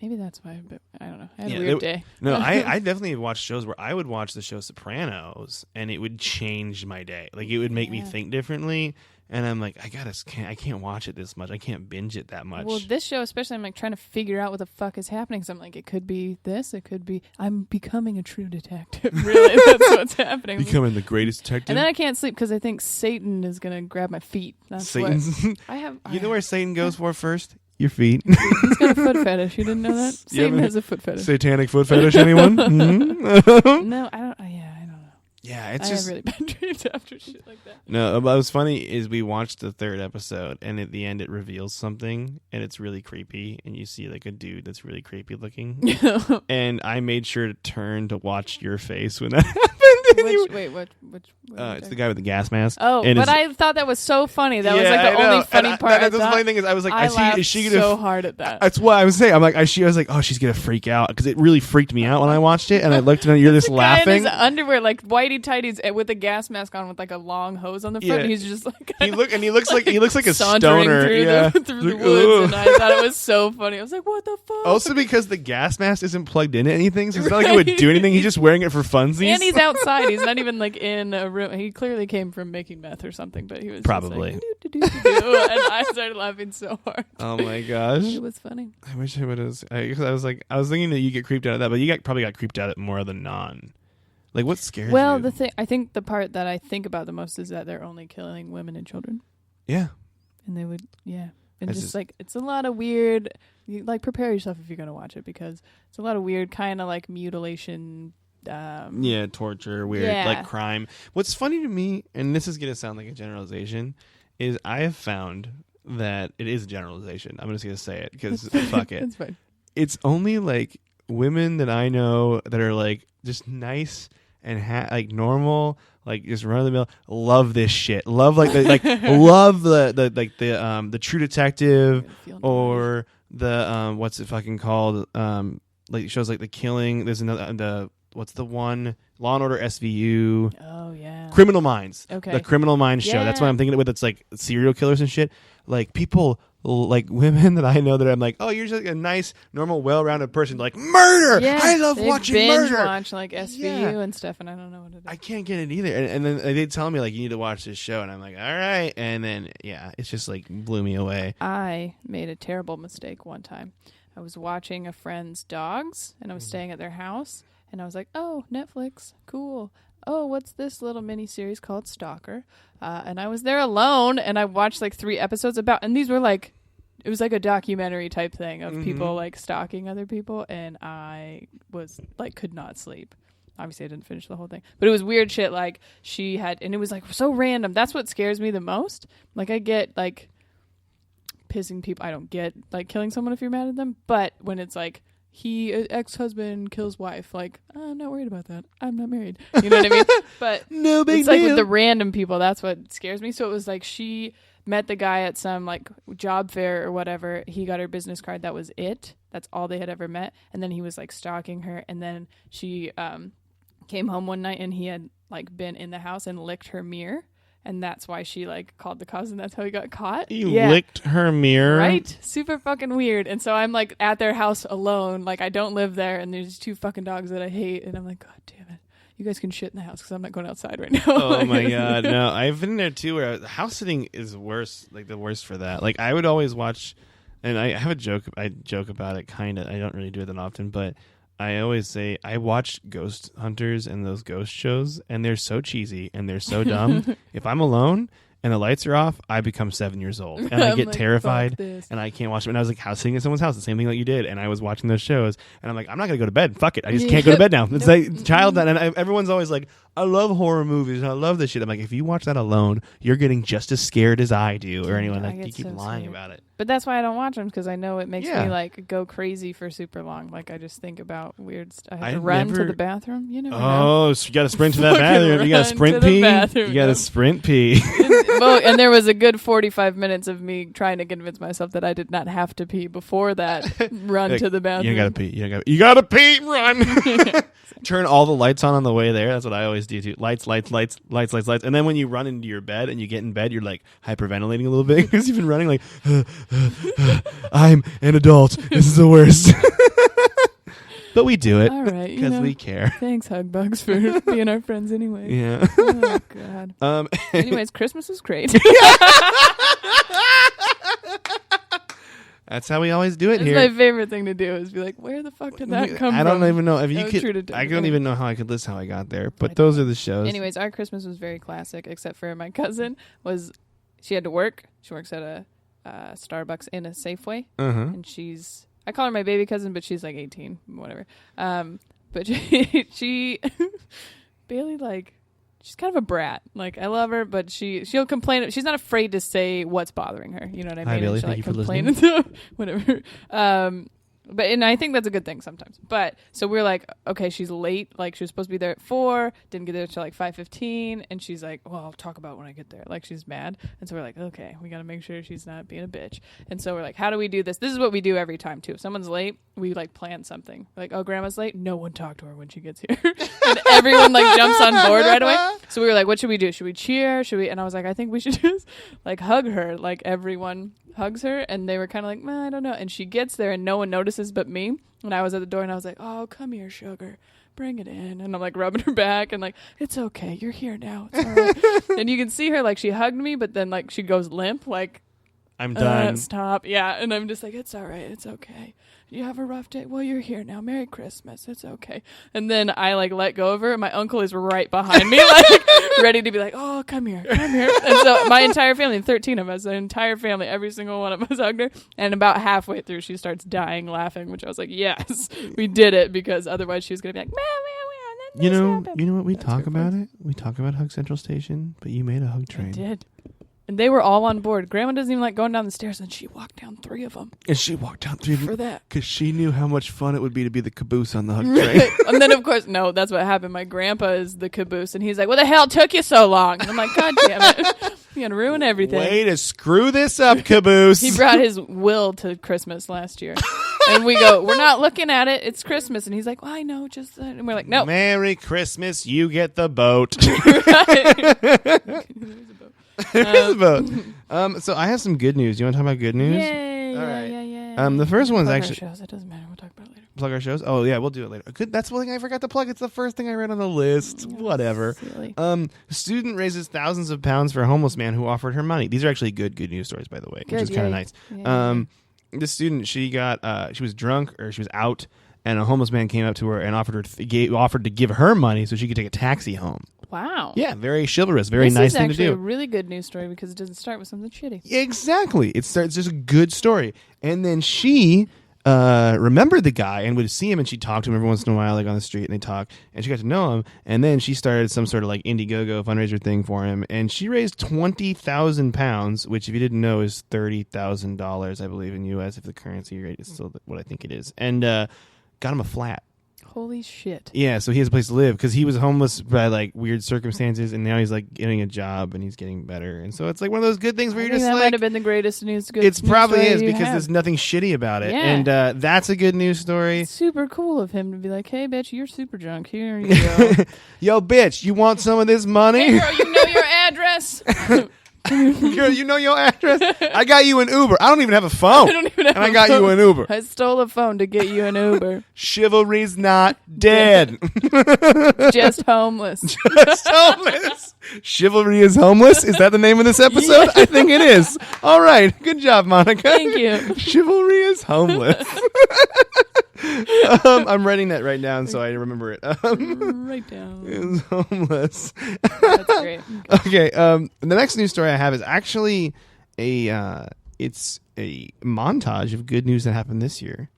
Maybe that's why. But I don't know. I had
Yeah,
a weird day.
no, I definitely have watched shows where I would watch the show Sopranos, and it would change my day. Like it would make me
Yeah.
think differently, and I'm like, I can't watch it this much. I can't binge it that much.
Well, this show especially, I'm like trying to figure out what the fuck is happening. So I'm like, it could be this. It could be I'm becoming a true detective. Really, that's what's happening.
Becoming the greatest detective.
And then I can't sleep because I think Satan is gonna grab my feet. That's what
Satan.
I have.
You know where Satan goes for first? Your feet.
He's got a foot fetish. You didn't know that?
You
Satan
haven't-
has a foot fetish.
Satanic foot fetish, anyone? Mhm.
No, I don't. Yeah, I don't know.
Yeah, it's
I
just
have really bad dreams after shit like that.
no. What was funny is we watched the 3rd episode, and at the end it reveals something, and it's really creepy, and you see like a dude that's really creepy looking, and I made sure to turn to watch your face when that happened. And you-
Which
it's the guy with the gas mask.
Oh,
And
but
it's-
I thought that was so funny. That was
Yeah,
like the
I know.
only funny
And
part.
That's the
thought.
funny thing is, I was like,
I laughed
is she gonna?
so hard at that.
That's what I was saying. I'm like, I was like, oh, she's gonna freak out because it really freaked me out when I watched it, and I looked and you're just
The guy in
laughing.
his underwear, like whitey tighties, with a gas mask on, with like a long hose on the front.
Yeah.
And he's just like
He looks like a
sauntering
stoner.
through
Yeah,
the, through the
Like,
woods,
"Ugh."
and I thought it was so funny. I was like, "What the fuck?"
Also, because the gas mask isn't plugged into anything, so it's not like it would do anything. He's just wearing it for funsies.
and he's outside. He's not even like in a room. He clearly came from making meth or something, but he was
Probably.
just like, "Doo-doo-doo-doo-doo," and I started laughing so hard.
Oh my gosh!
It was funny.
I wish I would have. I was like, I was thinking that you get creeped out of that, but you probably got creeped out at more than non. Like, what scares you?
Well, I think the part that I think about the most is that they're only killing women and children,
yeah.
and they would, yeah, and
It's
just
just-
like it's a lot of weird. You, like, prepare yourself if you're gonna watch it because it's a lot of weird kind of like mutilation.
Yeah, torture, weird,
Yeah.
like crime. What's funny to me, and this is going to sound like a generalization, is I have found that it is a generalization. I'm just going to say it because fuck it.
It's fine.
It's only like women that I know that are like just nice and like normal, like just run of the mill. Love this shit. Love love the True Detective or the what's it fucking called? Like shows like The Killing. There's another what's the one? Law and Order SVU.
Oh yeah.
Criminal Minds.
Okay.
The Criminal Minds show. That's what
Yeah.
I'm thinking of with. It's like serial killers and shit. Like people, like women that I know that I'm like, oh, you're just like a nice, normal, well-rounded person. Like murder.
Yeah,
I love
they
watching
binge
murder.
watch like SVU
Yeah.
and stuff, and I don't know what it is.
I can't get it either. And then they tell me like you need to watch this show, and I'm like, all right. And then yeah, it's just like blew me away.
I made a terrible mistake one time. I was watching a friend's dogs, and I
Mm-hmm.
was staying at their house, and I was like, "Oh, Netflix, cool. Oh, what's this little mini series called Stalker?" And I was there alone, and I watched like 3 episodes and these were like, it was like a documentary type thing of people like stalking other people, and I was like, could not sleep. obviously I didn't finish the whole thing, but it was weird shit. Like she had, and it was like so random. That's what scares me the most. Like I get like pissing people. I don't get like killing someone if you're mad at them, but when it's like ex-husband kills wife, like I'm not worried about that. I'm not married. You know what I mean? But
no big
it's
deal.
like with the random people, that's what scares me. So it was like she met the guy at some like job fair or whatever. He got her business card. That was it. That's all they had ever met. And then he was like stalking her. And then she came home one night and he had like been in the house and licked her mirror. And that's why she like called the cops, and that's how he got caught.
He licked her mirror.
Right? Super fucking weird. And so I'm like at their house alone. Like I don't live there, and there's 2 fucking dogs that I hate. And I'm like, God damn it. You guys can shit in the house because I'm not going outside right now.
Oh my God. No, I've been there too where house sitting is worse, like the worst for that. Like I would always watch, and I have a joke, I joke about it kind of. I don't really do it that often, but I always say I watch Ghost Hunters and those ghost shows, and they're so cheesy and they're so dumb. If I'm alone and the lights are off, I become 7 years old, and I get
like,
terrified, and I can't watch them. And I was like house sitting at someone's house, the same thing that you did, and I was watching those shows, and I'm like, I'm not gonna go to bed. Fuck it, I just can't go to bed now. It's like child, and everyone's always like, I love horror movies, and I love this shit. I'm like, if you watch that alone, you're getting just as scared as I do, or anyone. Like you keep lying about it.
But that's why I don't watch them, because I know it makes me like go crazy for super long. Like I just think about weird stuff. I have to run to the bathroom. You never know.
Oh, so you got to sprint to that bathroom. You got to sprint pee. You got to sprint pee.
And there was a good 45 minutes of me trying to convince myself that I did not have to pee before that run
like,
to the bathroom.
You got to pee. You got to pee. Run. Turn all the lights on the way there. That's what I always do too. Lights. And then when you run into your bed and you get in bed, you're like hyperventilating a little bit because you've been running like, I'm an adult. This is the worst. But we do it because we care.
Thanks, Hugbugs, for being our friends anyway.
Yeah.
Oh, God. Anyways, Christmas is great.
That's how we always do it here.
That's my favorite thing to do is be like, where the fuck did that come from?
I don't even know if you could. I don't even know how I could list how I got there. But those are the shows.
Anyways, our Christmas was very classic, except for my cousin she had to work. She works at a Starbucks in a Safeway, and I call her my baby cousin, but she's like 18, whatever. But she Bailey, like, she's kind of a brat. Like, I love her, but she'll complain. She's not afraid to say what's bothering her. You know what I mean?
Hi, Bailey.
She'll,
thank you for
complain
listening.
Whatever. And I think that's a good thing sometimes. But so we're like, okay, she's late. Like she was supposed to be there at 4, didn't get there till like 5:15, and she's like, well, I'll talk about it when I get there. Like she's mad, and so we're like, okay, we got to make sure she's not being a bitch. And so we're like, how do we do this? This is what we do every time too. If someone's late, we like plan something. Like, oh, grandma's late. No one talk to her when she gets here, and everyone like jumps on board right away. So we were like, what should we do? Should we cheer? Should we? And I was like, I think we should just like hug her. Like everyone hugs her, and they were kind of like, I don't know. And she gets there and no one notices but me. And I was at the door and I was like, oh, come here, sugar, bring it in. And I'm like rubbing her back and like, it's okay, you're here now, it's all right. And you can see her like she hugged me, but then like she goes limp, like,
I'm done,
stop. Yeah. And I'm just like, it's all right, it's okay, you have a rough day, well, you're here now, Merry Christmas, it's okay. And then I like let go of her, and my uncle is right behind me, like ready to be like, oh, come here. And so my entire family, 13 of us, the entire family, every single one of us hugged her. And about halfway through, she starts dying laughing, which I was like, yes, we did it, because otherwise she was gonna be like,
you know what, we talk about it. We talk about Hug Central Station, but you made a hug train.
I did. And they were all on board. Grandma doesn't even like going down the stairs, and she walked down 3 of them.
And she walked down 3 of them
for that,
because she knew how much fun it would be to be the caboose on the hug train.
And then, of course, no, that's what happened. My grandpa is the caboose, and he's like, "What the hell took you so long?" And I'm like, "God damn it, you're gonna ruin everything."
Way to screw this up, caboose.
He brought his will to Christmas last year. And we go, we're not looking at it, it's Christmas. And he's like, well, I know, just that. And we're like, no.
Merry Christmas, you get the boat.
There's a boat.
So I have some good news. You want to talk about good news?
Yay,
all right.
yeah.
The first one's
plug
actually...
our shows. It doesn't matter. We'll talk about it later.
Plug our shows? Oh, yeah, we'll do it later. Good. That's one thing I forgot to plug. It's the first thing I read on the list. Whatever.
Silly.
Student raises thousands of pounds for a homeless man who offered her money. These are actually good news stories, by the way, which is kind of nice.
Yeah.
This student, she was drunk, or she was out, and a homeless man came up to her and offered to give her money so she could take a taxi home.
Wow.
Yeah, very chivalrous, very nice thing to do.
This is actually a really good news story because it doesn't start with something shitty.
Exactly. It's just a good story. And then she remembered the guy and would see him, and she'd talk to him every once in a while, like on the street, and they talk, and she got to know him. And then she started some sort of like Indiegogo fundraiser thing for him, and she raised £20,000, which, if you didn't know, is $30,000, I believe, in U.S. if the currency rate is still what I think it is, and got him a flat.
Holy shit.
Yeah, so he has a place to live because he was homeless by like weird circumstances, and now he's like getting a job and he's getting better. And so it's like one of those good things where you're just
that
like,
might have been the greatest news.
It probably
story
is
you
because
have.
there's nothing shitty about it.
Yeah.
And that's a good news story.
It's super cool of him to be like, hey, bitch, you're super drunk. Here you go.
Yo, bitch, you want some of this money?
Hey, girl, you know your address.
Girl, you know your address? I got you an Uber. I don't even have a phone.
I don't even have
and I
a
got
phone.
you an Uber.
I stole a phone to get you an Uber.
Chivalry's not dead.
Just homeless.
Just homeless. Chivalry is homeless? Is that the name of this episode? I think it is. All right. Good job, Monica.
Thank you.
Chivalry is homeless. I'm writing that right down so I remember it.
Right down.
Is homeless.
That's great.
Okay. The next news story I have is actually it's a montage of good news that happened this year.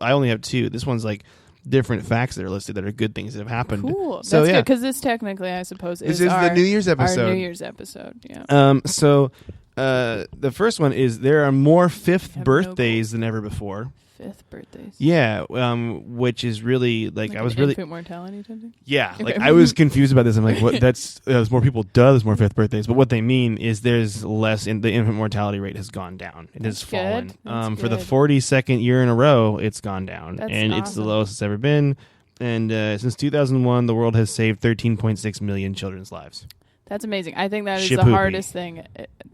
I only have two. This one's like different facts that are listed that are good things that have happened.
Cool.
So
That's
yeah,
good because this technically, I suppose,
this
is
is the New Year's episode.
Our New Year's episode. Yeah.
So the first one is there are more fifth
Have no
birthdays than ever before.
Fifth birthdays.
Yeah, which is really like I was really
infant mortality type thing?
yeah,
Okay.
like I was confused about this. I'm like, what? There's more people. There's more fifth birthdays. But what they mean is there's less. The infant mortality rate has gone down. It has fallen.
Good. That's
For the
good.
42nd year in a row, it's gone down,
That's
and it's the
awesome.
lowest it's ever been. And since 2001, the world has saved 13.6 million children's lives.
That's amazing. I think that is
Shit
the
poopy.
hardest thing,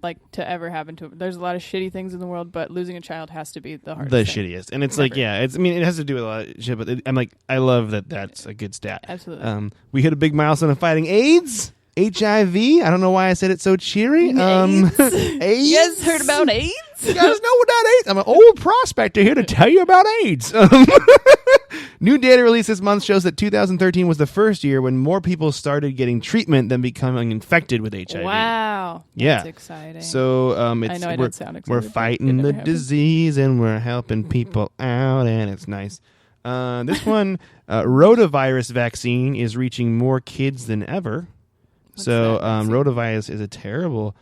like, to ever happen to. There's a lot of shitty things in the world, but losing a child has to be the hardest.
The
thing.
shittiest, and it's like,
Ever.
yeah, it's. I mean, it has to do with a lot of shit, but I'm like, I love that. That's a good stat.
Absolutely.
We hit a big milestone of fighting AIDS, HIV. I don't know why I said it so cheery. AIDS.
You guys heard about AIDS?
You guys know what that is? I'm an old prospector here to tell you about AIDS. New data released this month shows that 2013 was the first year when more people started getting treatment than becoming infected with HIV.
Wow.
Yeah.
That's exciting.
So it's,
I know I
we're,
don't sound excited.
we're
but
fighting
it
the
never happened.
disease and we're helping people out, and it's nice. This one, rotavirus vaccine is reaching more kids than ever.
What's
So
that vaccine?
rotavirus is a terrible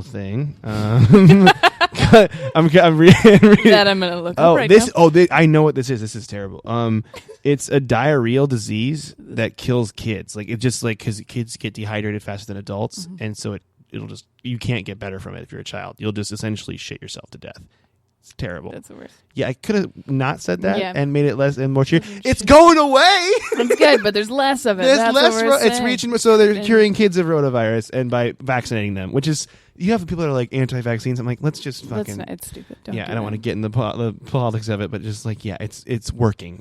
thing. I'm reading.
That I'm going to look
Oh,
up right
this!
now.
Oh, I know what this is. This is terrible. It's a diarrheal disease that kills kids. Like, it just like because kids get dehydrated faster than adults,
Mm-hmm.
and so it'll just you can't get better from it if you're a child. You'll just essentially shit yourself to death. It's terrible.
That's the worst.
Yeah, I could have not said that
Yeah.
and made it less and more cheery. It's going away.
It's good, but there's less of it.
There's
That's
less.
what we're
It's
saying.
reaching. So they're
And-
curing kids of rotavirus and by vaccinating them, which is you have people that are like anti-vaccines. I'm like, let's just
That's
fucking.
not, it's stupid.
Yeah, I don't want to
to
get in the politics of it, but just like, yeah, it's working.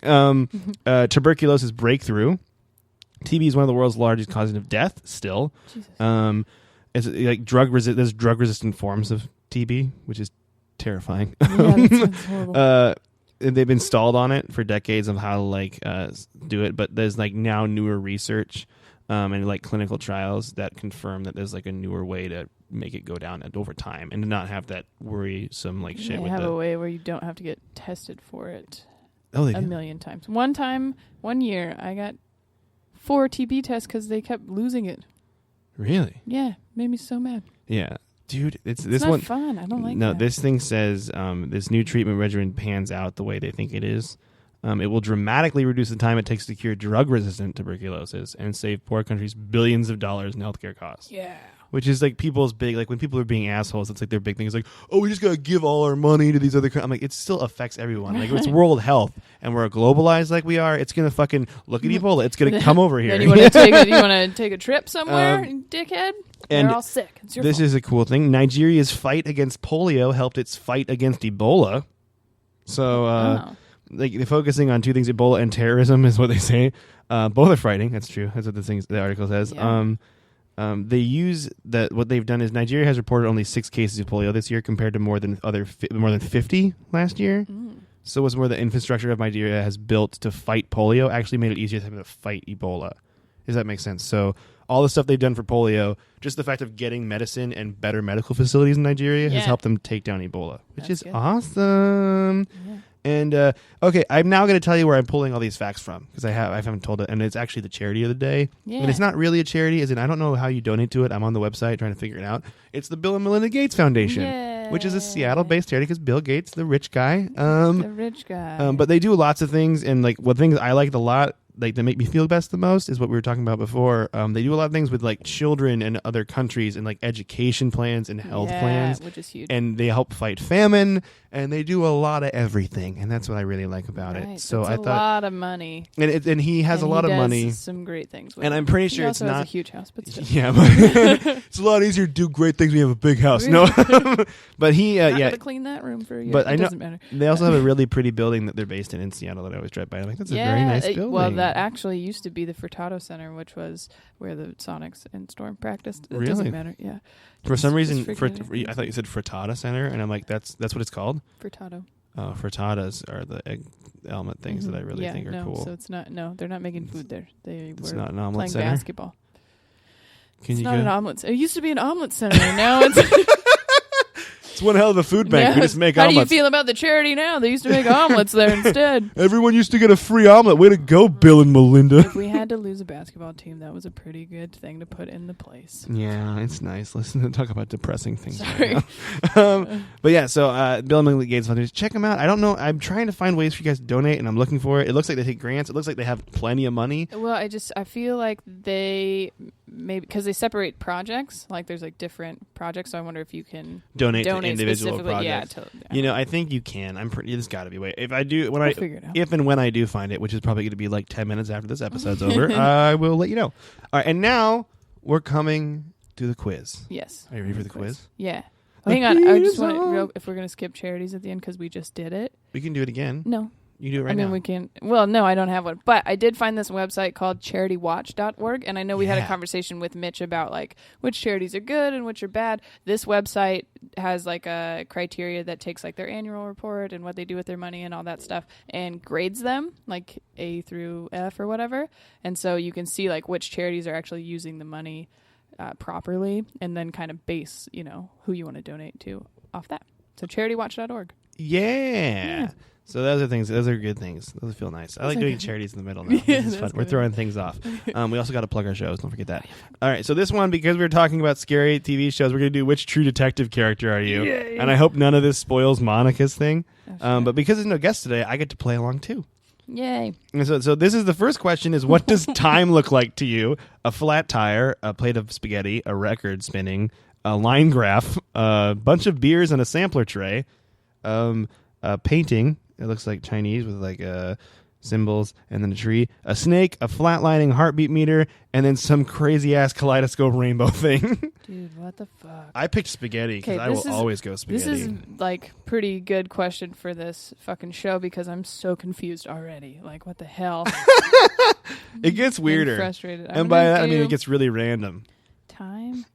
Tuberculosis breakthrough. TB is one of the world's largest causes of death. Still,
Jesus.
it's like there's drug resistant forms of TB, which is terrifying.
Yeah, that sounds horrible.
They've been stalled on it for decades of how to like do it, but there's like now newer research and like clinical trials that confirm that there's like a newer way to make it go down over time and to not have that worrisome like shit
They
with
have
the.
a way where you don't have to get tested for it
Oh, they
a
do?
million times. One year, I got 4 TB tests because they kept losing it.
Really?
Yeah, made me so mad.
Yeah, dude. It's
It's
this
not
one.
fun. I don't like
No,
that.
this thing says this new treatment regimen pans out the way they think it is. It will dramatically reduce the time it takes to cure drug-resistant tuberculosis and save poor countries billions of dollars in healthcare costs.
Yeah.
Which is like people's big, like when people are being assholes, it's like their big thing is like, oh, we just gotta give all our money to these other countries. I'm like, it still affects everyone. Like, if it's world health and we're globalized like we are, it's gonna fucking look at Ebola. It's gonna come over here.
Then you want to take a trip somewhere, dickhead?
and
They're all sick. It's your
This
fault.
is a cool thing. Nigeria's fight against polio helped its fight against Ebola. So,
Oh.
like they're focusing on two things: Ebola and terrorism, is what they say. Both are fighting. That's true. That's what the article says.
Yeah.
They use that. What they've done is Nigeria has reported only 6 cases of polio this year, compared to more than 50 last year. So, what's more, the infrastructure of Nigeria has built to fight polio actually made it easier for them to fight Ebola. Does that make sense? So, all the stuff they've done for polio, just the fact of getting medicine and better medical facilities in Nigeria has
Yeah.
helped them take down Ebola, which
That's
is
good.
awesome.
Yeah.
And okay, I'm now going to tell you where I'm pulling all these facts from because I haven't told it, and it's actually the charity of the day.
Yeah.
And it's not really a charity, as in I don't know how you donate to it. I'm on the website trying to figure it out. It's the Bill and Melinda Gates Foundation, which is a Seattle-based charity because Bill Gates, the rich guy.
The rich guy.
But they do lots of things, and like what things I liked a lot, like that make me feel best the most is what we were talking about before. They do a lot of things with like children in other countries and like education plans and health plans,
which is huge.
and they help fight famine, and they do a lot of everything, and that's what I really like about it. So
it's
I
a
thought,
lot of money,
and he has a lot of money,
some great things, with
and
it.
I'm pretty
He
sure it's
also has
not
a huge house, but still.
Yeah, but it's a lot easier to do great things when you have a big house. No, but he
Not
yeah.
gonna clean that room for you.
But
it
I know
doesn't matter.
they also have a really pretty building that they're based in Seattle that I always drive by. I'm like, that's a very nice building.
Well, that actually used to be the Furtado Center, which was where the Sonics and Storm practiced. It
Really?
doesn't matter. Yeah.
For some reason,
Just freaking
I thought you said Frittata Center, and I'm like, that's what it's called.
Furtado.
Frittatas are the egg element things that I really think are cool.
So it's not. No, they're not making food there.
It's
were
not an omelet
playing
center.
basketball.
Can
It's
you
not
go?
an omelet. It used to be an omelet center, and now it's.
It's one hell of a food bank. We just make
How
omelets.
do you feel about the charity now? They used to make omelets there instead.
Everyone used to get a free omelet. Way to go, Bill and Melinda.
If we had to lose a basketball team, that was a pretty good thing to put in the place.
Yeah, it's nice. Listen to talk about depressing things.
Sorry.
Right now. But yeah, so Bill and Melinda Gates Foundation, check them out. I don't know. I'm trying to find ways for you guys to donate, and I'm looking for it. It looks like they take grants. It looks like they have plenty of money.
Well, I feel like they maybe because they separate projects. Like there's like different projects. So I wonder if you can
Donate to individual
specifically.
projects.
Yeah,
You know, I think you can. I'm pretty. There's got to be a way. If I do, when
we'll figure it out.
if and when I do find it, which is probably going to be like 10 minutes after this episode's over, I will let you know. All right, and now we're coming to the quiz.
Yes.
Are you ready for the quiz?
Yeah. Well, hang on. I just
quiz
want
on.
if we're gonna skip charities at the end because we just did it.
We can do it again.
No.
You do it right
I mean,
now.
we can. Well, no, I don't have one. But I did find this website called CharityWatch.org, and I know we had a conversation with Mitch about like which charities are good and which are bad. This website has like a criteria that takes like their annual report and what they do with their money and all that stuff, and grades them like A through F or whatever. And so you can see like which charities are actually using the money properly, and then kind of base who you want to donate to off that. So CharityWatch.org.
Yeah. So those are things. Those are good things. Those feel nice. I like doing charities in the middle now. This is fun. We're throwing things off. We also got to plug our shows. Don't forget that. All right. So this one, because we were talking about scary TV shows, we're going to do which True Detective character are you?
Yay.
And I hope none of this spoils Monica's thing. But because there's no guest today, I get to play along too.
Yay.
And so this is the first question: is what does time look like to you? A flat tire, a plate of spaghetti, a record spinning, a line graph, a bunch of beers, and a sampler tray. A painting. It looks like Chinese with like symbols and then a tree. A snake, a flatlining heartbeat meter, and then some crazy ass kaleidoscope rainbow thing.
Dude, what the fuck?
I picked spaghetti because I will always go spaghetti.
This is like pretty good question for this fucking show because I'm so confused already. Like, what the hell?
It gets weirder.
I'm frustrated.
And by that I mean it gets really random.
Time?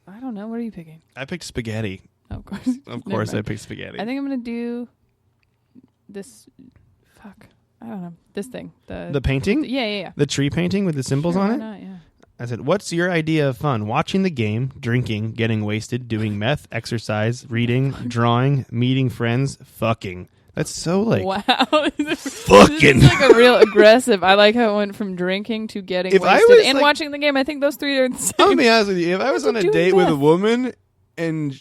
I don't know. What are you picking?
I picked spaghetti.
Of course.
Of course I picked spaghetti.
I think I'm going to do this. Fuck. I don't know. This thing.
The painting?
Yeah.
The tree painting with the symbols
Sure,
on
why
it?
not? Yeah.
I said, what's your idea of fun? Watching the game, drinking, getting wasted, doing meth, exercise, reading, drawing, meeting friends, fucking. That's so like
wow.
fucking.
This is like a real aggressive. I like how it went from drinking to getting
If I
wasted
was,
and
like-
watching the game. I think those three are the same.
I'll be honest with you. If I was on a
doing
date with a
meth.
woman and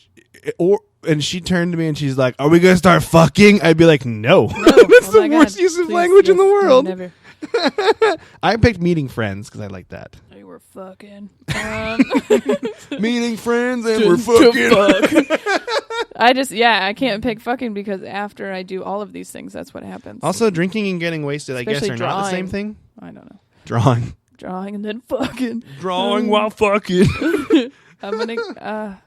she turned to me and she's like, "Are we gonna start fucking?" I'd be like, "No." That's
Oh
the
my
worst
God.
use of
Please,
language in the
yes,
world.
Never.
I picked meeting friends because I like that.
They were fucking.
Meeting friends and we're fucking.
I can't pick fucking because after I do all of these things, that's what happens.
Also, drinking and getting wasted, I guess,
Especially
are not the same
drawing.
thing.
I don't know.
Drawing
And then fucking.
Drawing while fucking.
I'm gonna.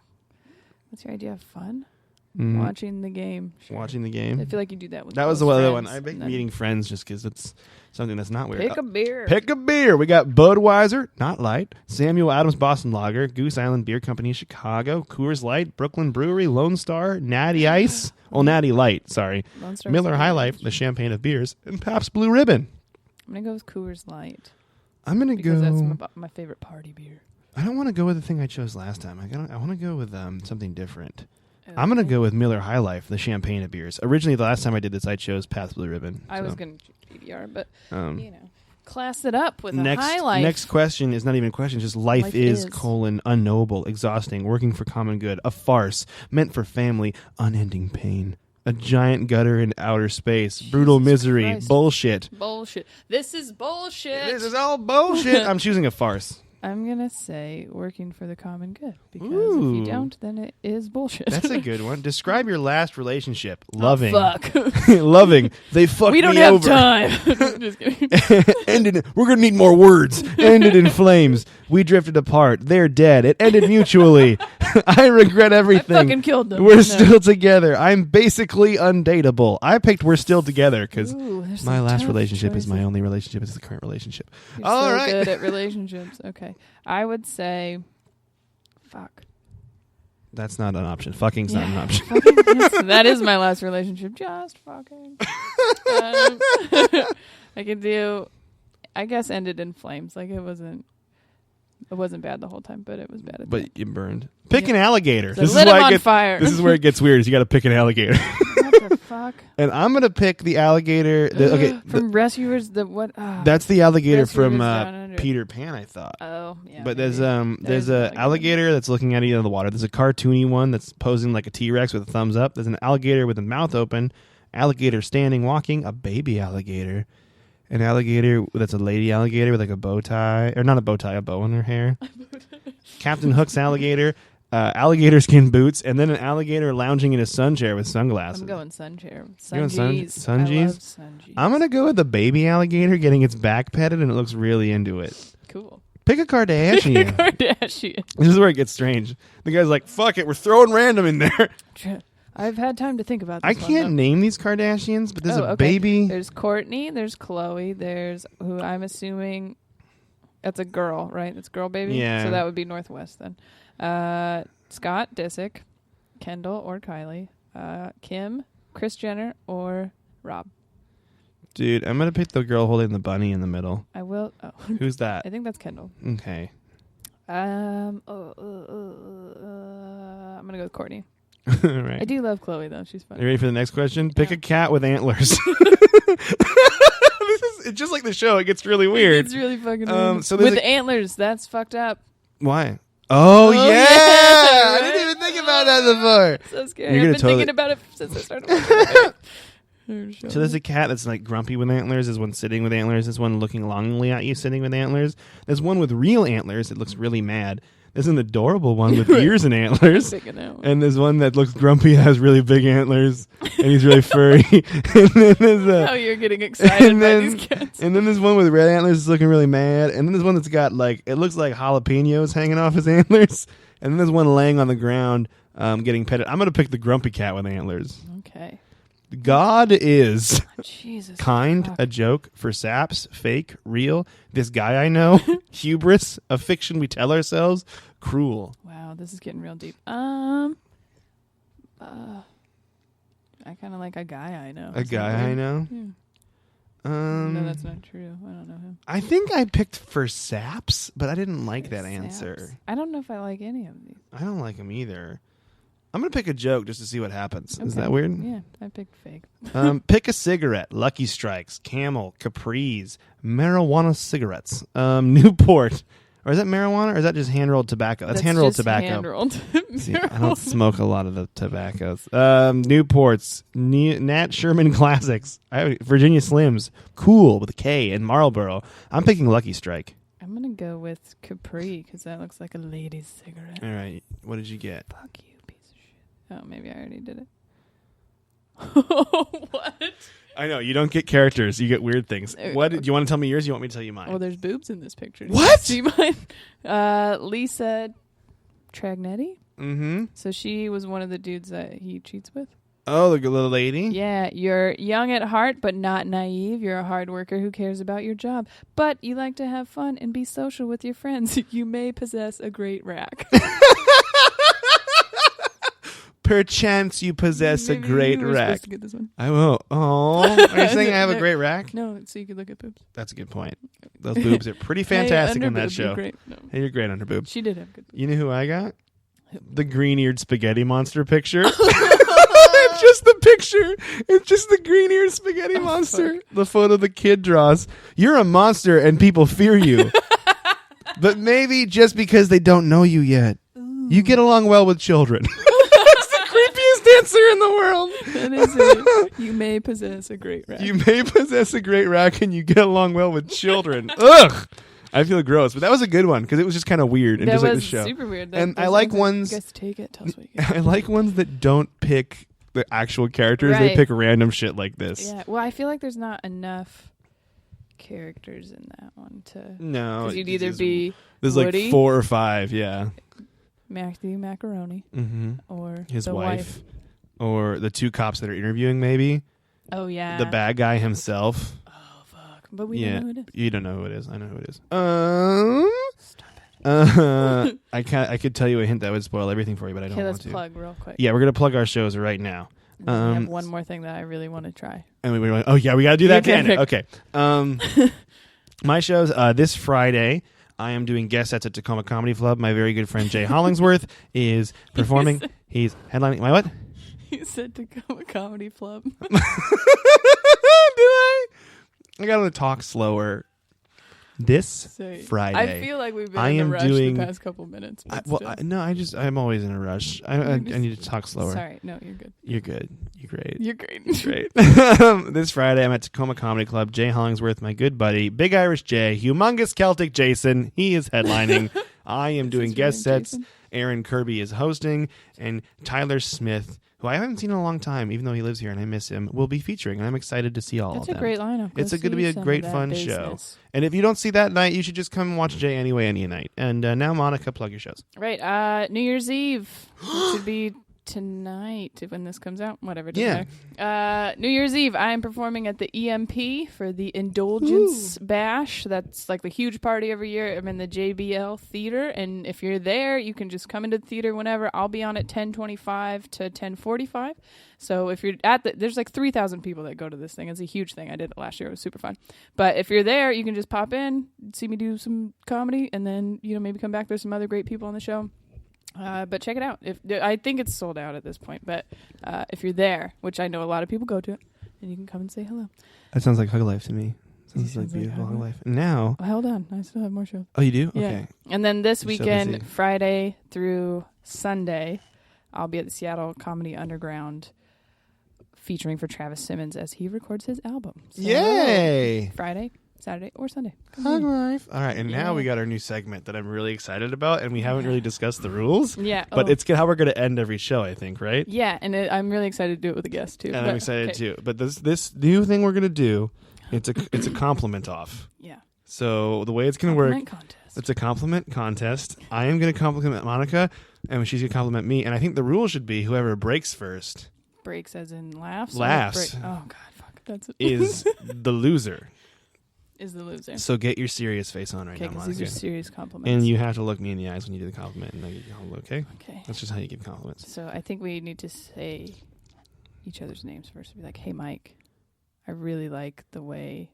What's your idea of fun? Watching the game. Sure.
Watching the
I
game.
feel like you do that with.
That was the
close
other
friends,
one. I picked
and then
meeting friends just because it's something that's not weird.
Pick a beer.
Pick a beer. We got Budweiser, not light. Samuel Adams Boston Lager, Goose Island Beer Company, Chicago, Coors Light, Brooklyn Brewery, Lone Star, Natty Ice. Well, Natty Light, sorry.
Lone Star's
Miller
good.
High Life, the champagne of beers, and Pabst Blue Ribbon.
I'm gonna go with Coors Light
I'm gonna
because
go.
that's my favorite party beer.
I don't want to go with the thing I chose last time. I want to go with something different. I'm going to go with Miller High Life, the champagne of beers. Originally, the last time I did this, I chose Pabst Blue Ribbon.
I was going to PBR, but, class it up with
next,
a High Life.
Next question is not even a question, it's just life is, unknowable, exhausting, working for common good, a farce, meant for family, unending pain. A giant gutter in outer space. Jesus brutal misery.
Christ.
Bullshit.
Bullshit. This is bullshit.
This is all bullshit. I'm choosing a farce.
I'm going to say working for the common good. Because if
Ooh.
you don't, then it is bullshit.
That's a good one. Describe your last relationship. Loving.
Oh, fuck.
Loving. They fucked me over.
We don't have time. Just kidding.
Ended. We're going to need more words. Ended in flames. We drifted apart. They're dead. It ended mutually. I regret everything.
I fucking killed them.
We're still together. I'm basically undateable. I picked we're still together because my last relationship is my only relationship. It's the current relationship.
You're
All
so
right.
good at relationships. Okay. I would say, fuck.
That's not an option. Fucking's not an option.
That is my last relationship. Just fucking. I could do, I guess, ended in flames. Like it wasn't bad the whole time, but it was bad.
But you burned. Pick an alligator.
So this lit is him on fire.
This is where it gets weird. Is you got to pick an alligator.
What the fuck?
And I'm gonna pick the alligator.
From Rescuers. The what? Oh.
That's the alligator
Rescuers
from
Down Under.
Peter Pan. I thought.
Oh yeah.
But
maybe.
there's a alligator that's looking at you in the water. There's a cartoony one that's posing like a T-Rex with a thumbs up. There's an alligator with a mouth open. Alligator standing, walking. A baby alligator. An alligator that's a lady alligator with like a bow tie, or not a bow tie, a bow in her hair. Captain Hook's alligator. Alligator skin boots, and then an alligator lounging in a sun chair with sunglasses.
I'm going sun chair.
You're going
Sungees.
Sungees?
I love Sungees.
I'm going to go with the baby alligator getting its back petted, and it looks really into it.
Cool.
Pick a Kardashian.
Kardashian.
This is where it gets strange. The guy's like, fuck it, we're throwing random in there.
I've had time to think about this.
I can't name these Kardashians, but there's a
okay.
baby.
There's Courtney, there's Chloe, there's who I'm assuming that's a girl, right? That's girl baby?
Yeah.
So that would be Northwest then. Scott Disick, Kendall or Kylie, Kim, Kris Jenner, or Rob.
Dude, I'm going to pick the girl holding the bunny in the middle.
I will. Oh.
Who's that?
I think that's Kendall.
Okay.
I'm gonna go with Courtney.
All right.
I do love Chloe though. She's fun.
You ready for the next question? Pick a cat with antlers. It's just like the show. It gets really weird.
It's really fucking weird.
So
with antlers, that's fucked up.
Why? Oh yeah!
Yeah.
I didn't even think about that before.
So scary.
You're
I've been thinking about it since I started watching it.
So there's a cat that's like grumpy with antlers. There's one sitting with antlers. There's one looking longingly at you sitting with antlers. There's one with real antlers. It looks really mad. There's an adorable one with ears and antlers. And there's one that looks grumpy and has really big antlers. And he's really furry. And then there's
oh, you're getting excited by these cats.
And then there's one with red antlers that's looking really mad. And then there's one that's got like, it looks like jalapenos hanging off his antlers. And then there's one laying on the ground getting petted. I'm going to pick the grumpy cat with antlers.
Okay.
God is
Jesus
kind,
fuck.
a joke, for saps, fake, real, this guy I know, hubris, a fiction we tell ourselves, cruel.
Wow, this is getting real deep. I kind of like a guy I know.
A guy I know?
Yeah. No, that's not true. I don't know him.
I think I picked for saps, but I didn't like that
Saps.
answer.
I don't know if I like any of these.
I don't like him either. I'm going to pick a joke just to see what happens.
Okay.
Is that weird?
Yeah, I picked fake.
Pick a cigarette. Lucky Strikes, Camel, Capri's, marijuana cigarettes, Newport. Or is that marijuana or is that just hand-rolled tobacco? That's hand-rolled tobacco.
Hand-rolled.
See, I don't smoke a lot of the tobaccos. Newports, Nat Sherman Classics, Virginia Slims, Cool with a K, and Marlboro. I'm picking Lucky Strike.
I'm going to go with Capri because that looks like a lady's cigarette.
All right. What did you get?
Fuck you. Oh, maybe I already did it. What?
I know. You don't get characters. You get weird things. What? Do you want to tell me yours or you want me to tell you mine?
Oh, there's boobs in this picture.
What?
See mine? Lisa Tragnetti.
Mm-hmm.
So she was one of the dudes that he cheats with.
Oh, the little lady?
Yeah. You're young at heart, but not naive. You're a hard worker who cares about your job. But you like to have fun and be social with your friends. You may possess a great rack.
Perchance you possess a great
you were
rack.
supposed to get this one.
I will. Oh, are you saying I have a great rack?
No, so you can look at boobs.
That's a good point. Those boobs are pretty fantastic
hey,
on that
underboob,
show.
you're great. No.
Hey, you're great under boob.
She did have good boobs.
You know who I got? the green-eared spaghetti monster picture. It's just the picture. It's just the green-eared spaghetti monster.
Fuck.
The photo the kid draws. You're a monster and people fear you. But maybe just because they don't know you yet. You get along well with children. That's the creepiest answer in the world.
That is it. You may possess a great rat.
You may possess a great rack and you get along well with children. Ugh. I feel gross, but that was a good one because it was just kind of weird and
that
just like the
was
show.
super weird.
And I like ones.
You guys take it. Tell us what you get.
I like ones that don't pick the actual characters. They
Right.
pick random shit like this.
Yeah. Well, I feel like there's not enough characters in that one to.
No,
Because you'd either be
there's
Woody,
like 4 or 5. Yeah.
Matthew Macaroni,
Mm-hmm.
or
His
the
wife, or the 2 cops that are interviewing. Maybe
Oh yeah.
the bad guy himself.
Oh fuck! But we
Yeah.
don't know who it is.
You don't know who it is. I know who it is.
Stop it.
I could tell you a hint that would spoil everything for you, but I don't
Okay,
want
let's
to.
plug real quick.
Yeah, we're gonna plug our shows right now.
And then I have one more thing that I really want to try.
And we went, oh yeah, we gotta do that.
Okay,
to end it. Okay. My shows this Friday. I am doing guest sets at Tacoma Comedy Club. My very good friend Jay Hollingsworth is performing. He's headlining. My what?
You said Tacoma Comedy Club.
Did I? I gotta talk slower. This
Sorry.
Friday.
I feel like we've been
I
in a
am
rush
doing-
the past couple minutes. But still.
I'm always in a rush. I need to talk slower.
Sorry, no, you're good.
You're good. You're great.
You're great.
Great. This Friday, I'm at Tacoma Comedy Club. Jay Hollingsworth, my good buddy, Big Irish Jay, Humongous Celtic Jason. He is headlining. I am doing
his real
guest
name,
sets.
Jason?
Aaron Kirby is hosting, and Tyler Smith, who I haven't seen in a long time, even though he lives here and I miss him, will be featuring. And I'm excited to see all
That's
of
a
them.
great lineup.
It's
Go
going to be
see
a
some
great,
of that
fun show.
business.
And if you don't see that night, you should just come and watch Jay anyway, any night. And now, Monica, plug your shows.
Right. New Year's Eve. It should be tonight when this comes out. Whatever. Doesn't
Yeah.
matter. New Year's Eve, I am performing at the EMP for the Indulgence Bash. That's like the huge party every year. I'm in the JBL Theater, and if you're there, you can just come into the theater whenever. I'll be on at 10:25 to 10:45. So if you're at there's like 3,000 people that go to this thing. It's a huge thing. I did it last year. It was super fun. But if you're there, you can just pop in, see me do some comedy, and then maybe come back. There's some other great people on the show. But check it out. I think it's sold out at this point, but if you're there, which I know a lot of people go to it, then you can come and say hello.
That sounds like Hug Life to me. Sounds like
Sounds like
beautiful
Hug
Hug Life. Now,
Oh, hold on. I still have more shows.
oh, you do?
Yeah.
Okay.
And then this
You're so
weekend,
busy.
Friday through Sunday, I'll be at the Seattle Comedy Underground featuring for Travis Simmons as he records his album. So,
Yay!
Friday, Saturday, or Sunday. Come
Hug
on.
Life. All right, and now
Yeah.
we got our new segment that I'm really excited about, and we haven't really discussed the rules,
Yeah.
but it's how we're going to end every show, I think, right?
Yeah, and I'm really excited to do it with a guest, too.
And I'm
But,
excited
okay.
too. But this new thing we're going to do, it's a compliment off.
Yeah.
So the way it's going to work,
Compliment contest.
it's a compliment contest. I am going to compliment Monica, and she's going to compliment me. And I think the rule should be whoever breaks first
Breaks as in laughs? or
Laughs.
Oh, God, fuck. That's
is the loser.
is the loser.
So get your serious face on right
Okay,
now,
because
Monica.
these are serious compliments.
And you have to look me in the eyes when you do the compliment, and then you go, okay?
Okay.
That's just how you give compliments.
So I think we need to say each other's names first. Be like, hey, Mike, I really like the way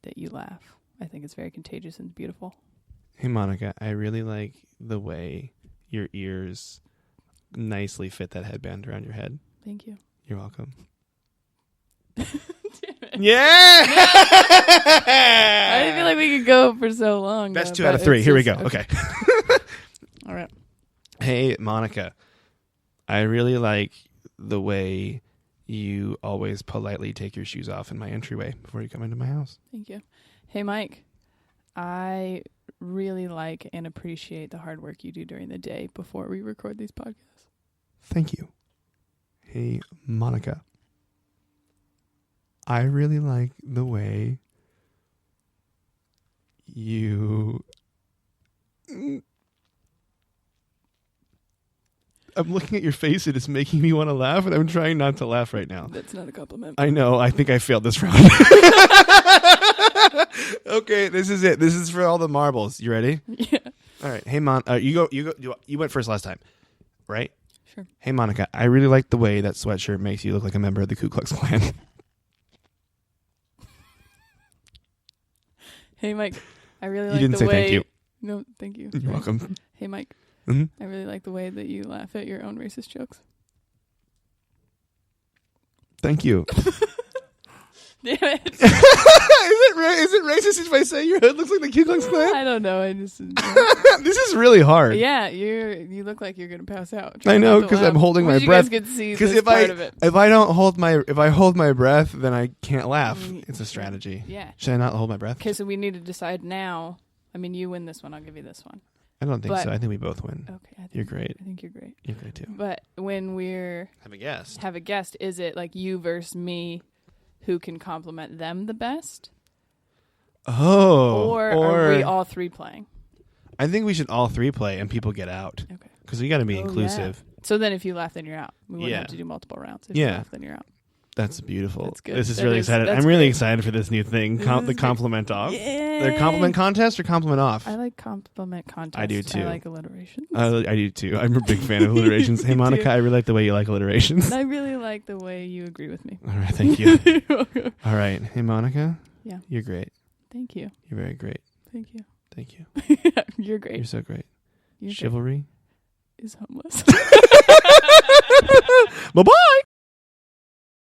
that you laugh. I think it's very contagious and beautiful.
Hey, Monica, I really like the way your ears nicely fit that headband around your head.
Thank you.
You're welcome.
Damn it.
Yeah!
I didn't feel like we could go for so long.
That's
though,
2 out of
but
3.
it's
Here we
just-
go. Okay.
All right.
Hey, Monica, I really like the way you always politely take your shoes off in my entryway before you come into my house.
Thank you. Hey, Mike, I really like and appreciate the hard work you do during the day before we record these podcasts.
Thank you. Hey, Monica, I really like the way you... I'm looking at your face. It is making me want to laugh, and I'm trying not to laugh right now.
That's not a compliment.
I know. I think I failed this round. Okay, this is it. This is for all the marbles. You ready?
Yeah.
All right. Hey, you go. You went first last time, right?
Sure.
Hey, Monica, I really like the way that sweatshirt makes you look like a member of the Ku Klux Klan.
Hey, Mike, I really like
You didn't
the
say
way...
thank you.
No, thank you.
You're welcome.
Hey, Mike,
Mhm.
I really like the way that you laugh at your own racist jokes.
Thank you.
Damn it.
Is it racist if I say your hood looks like the Ku Klux Klan?
I don't know.
This is really hard.
Yeah, you look like you're gonna pass out.
I know because I'm holding my breath.
You guys could see
Because
this part of it.
if I hold my breath, then I can't laugh. It's a strategy.
Yeah.
Should I not hold my breath?
Okay, so we need to decide now. I mean, you win this one. I'll give you this one.
I don't think so. I think we both win.
Okay.
You're great.
I think you're great.
You're great too.
But when we're
Have a guest.
is it like you versus me, who can compliment them the best?
Oh.
Or are we all three playing?
I think we should all three play and people get out.
Okay.
Because we got to be inclusive.
Yeah. So then if you laugh, then you're out. We wouldn't have to do multiple rounds. If you laugh, then you're out.
That's beautiful.
That's good.
This is really excited. I'm really excited for this new thing. The compliment off.
Yay.
Their compliment contest or compliment off?
I like compliment contest.
I do too.
I like alliterations.
I do too. I'm a big fan of alliterations. Hey, Monica, I really like the way you like alliterations.
I really like the way you agree with me.
All right, thank you. All right. Hey, Monica.
Yeah.
You're great.
Thank you.
You're very great.
Thank you.
Thank you.
You're great.
You're so great.
You're
Chivalry
is homeless.
Bye-bye.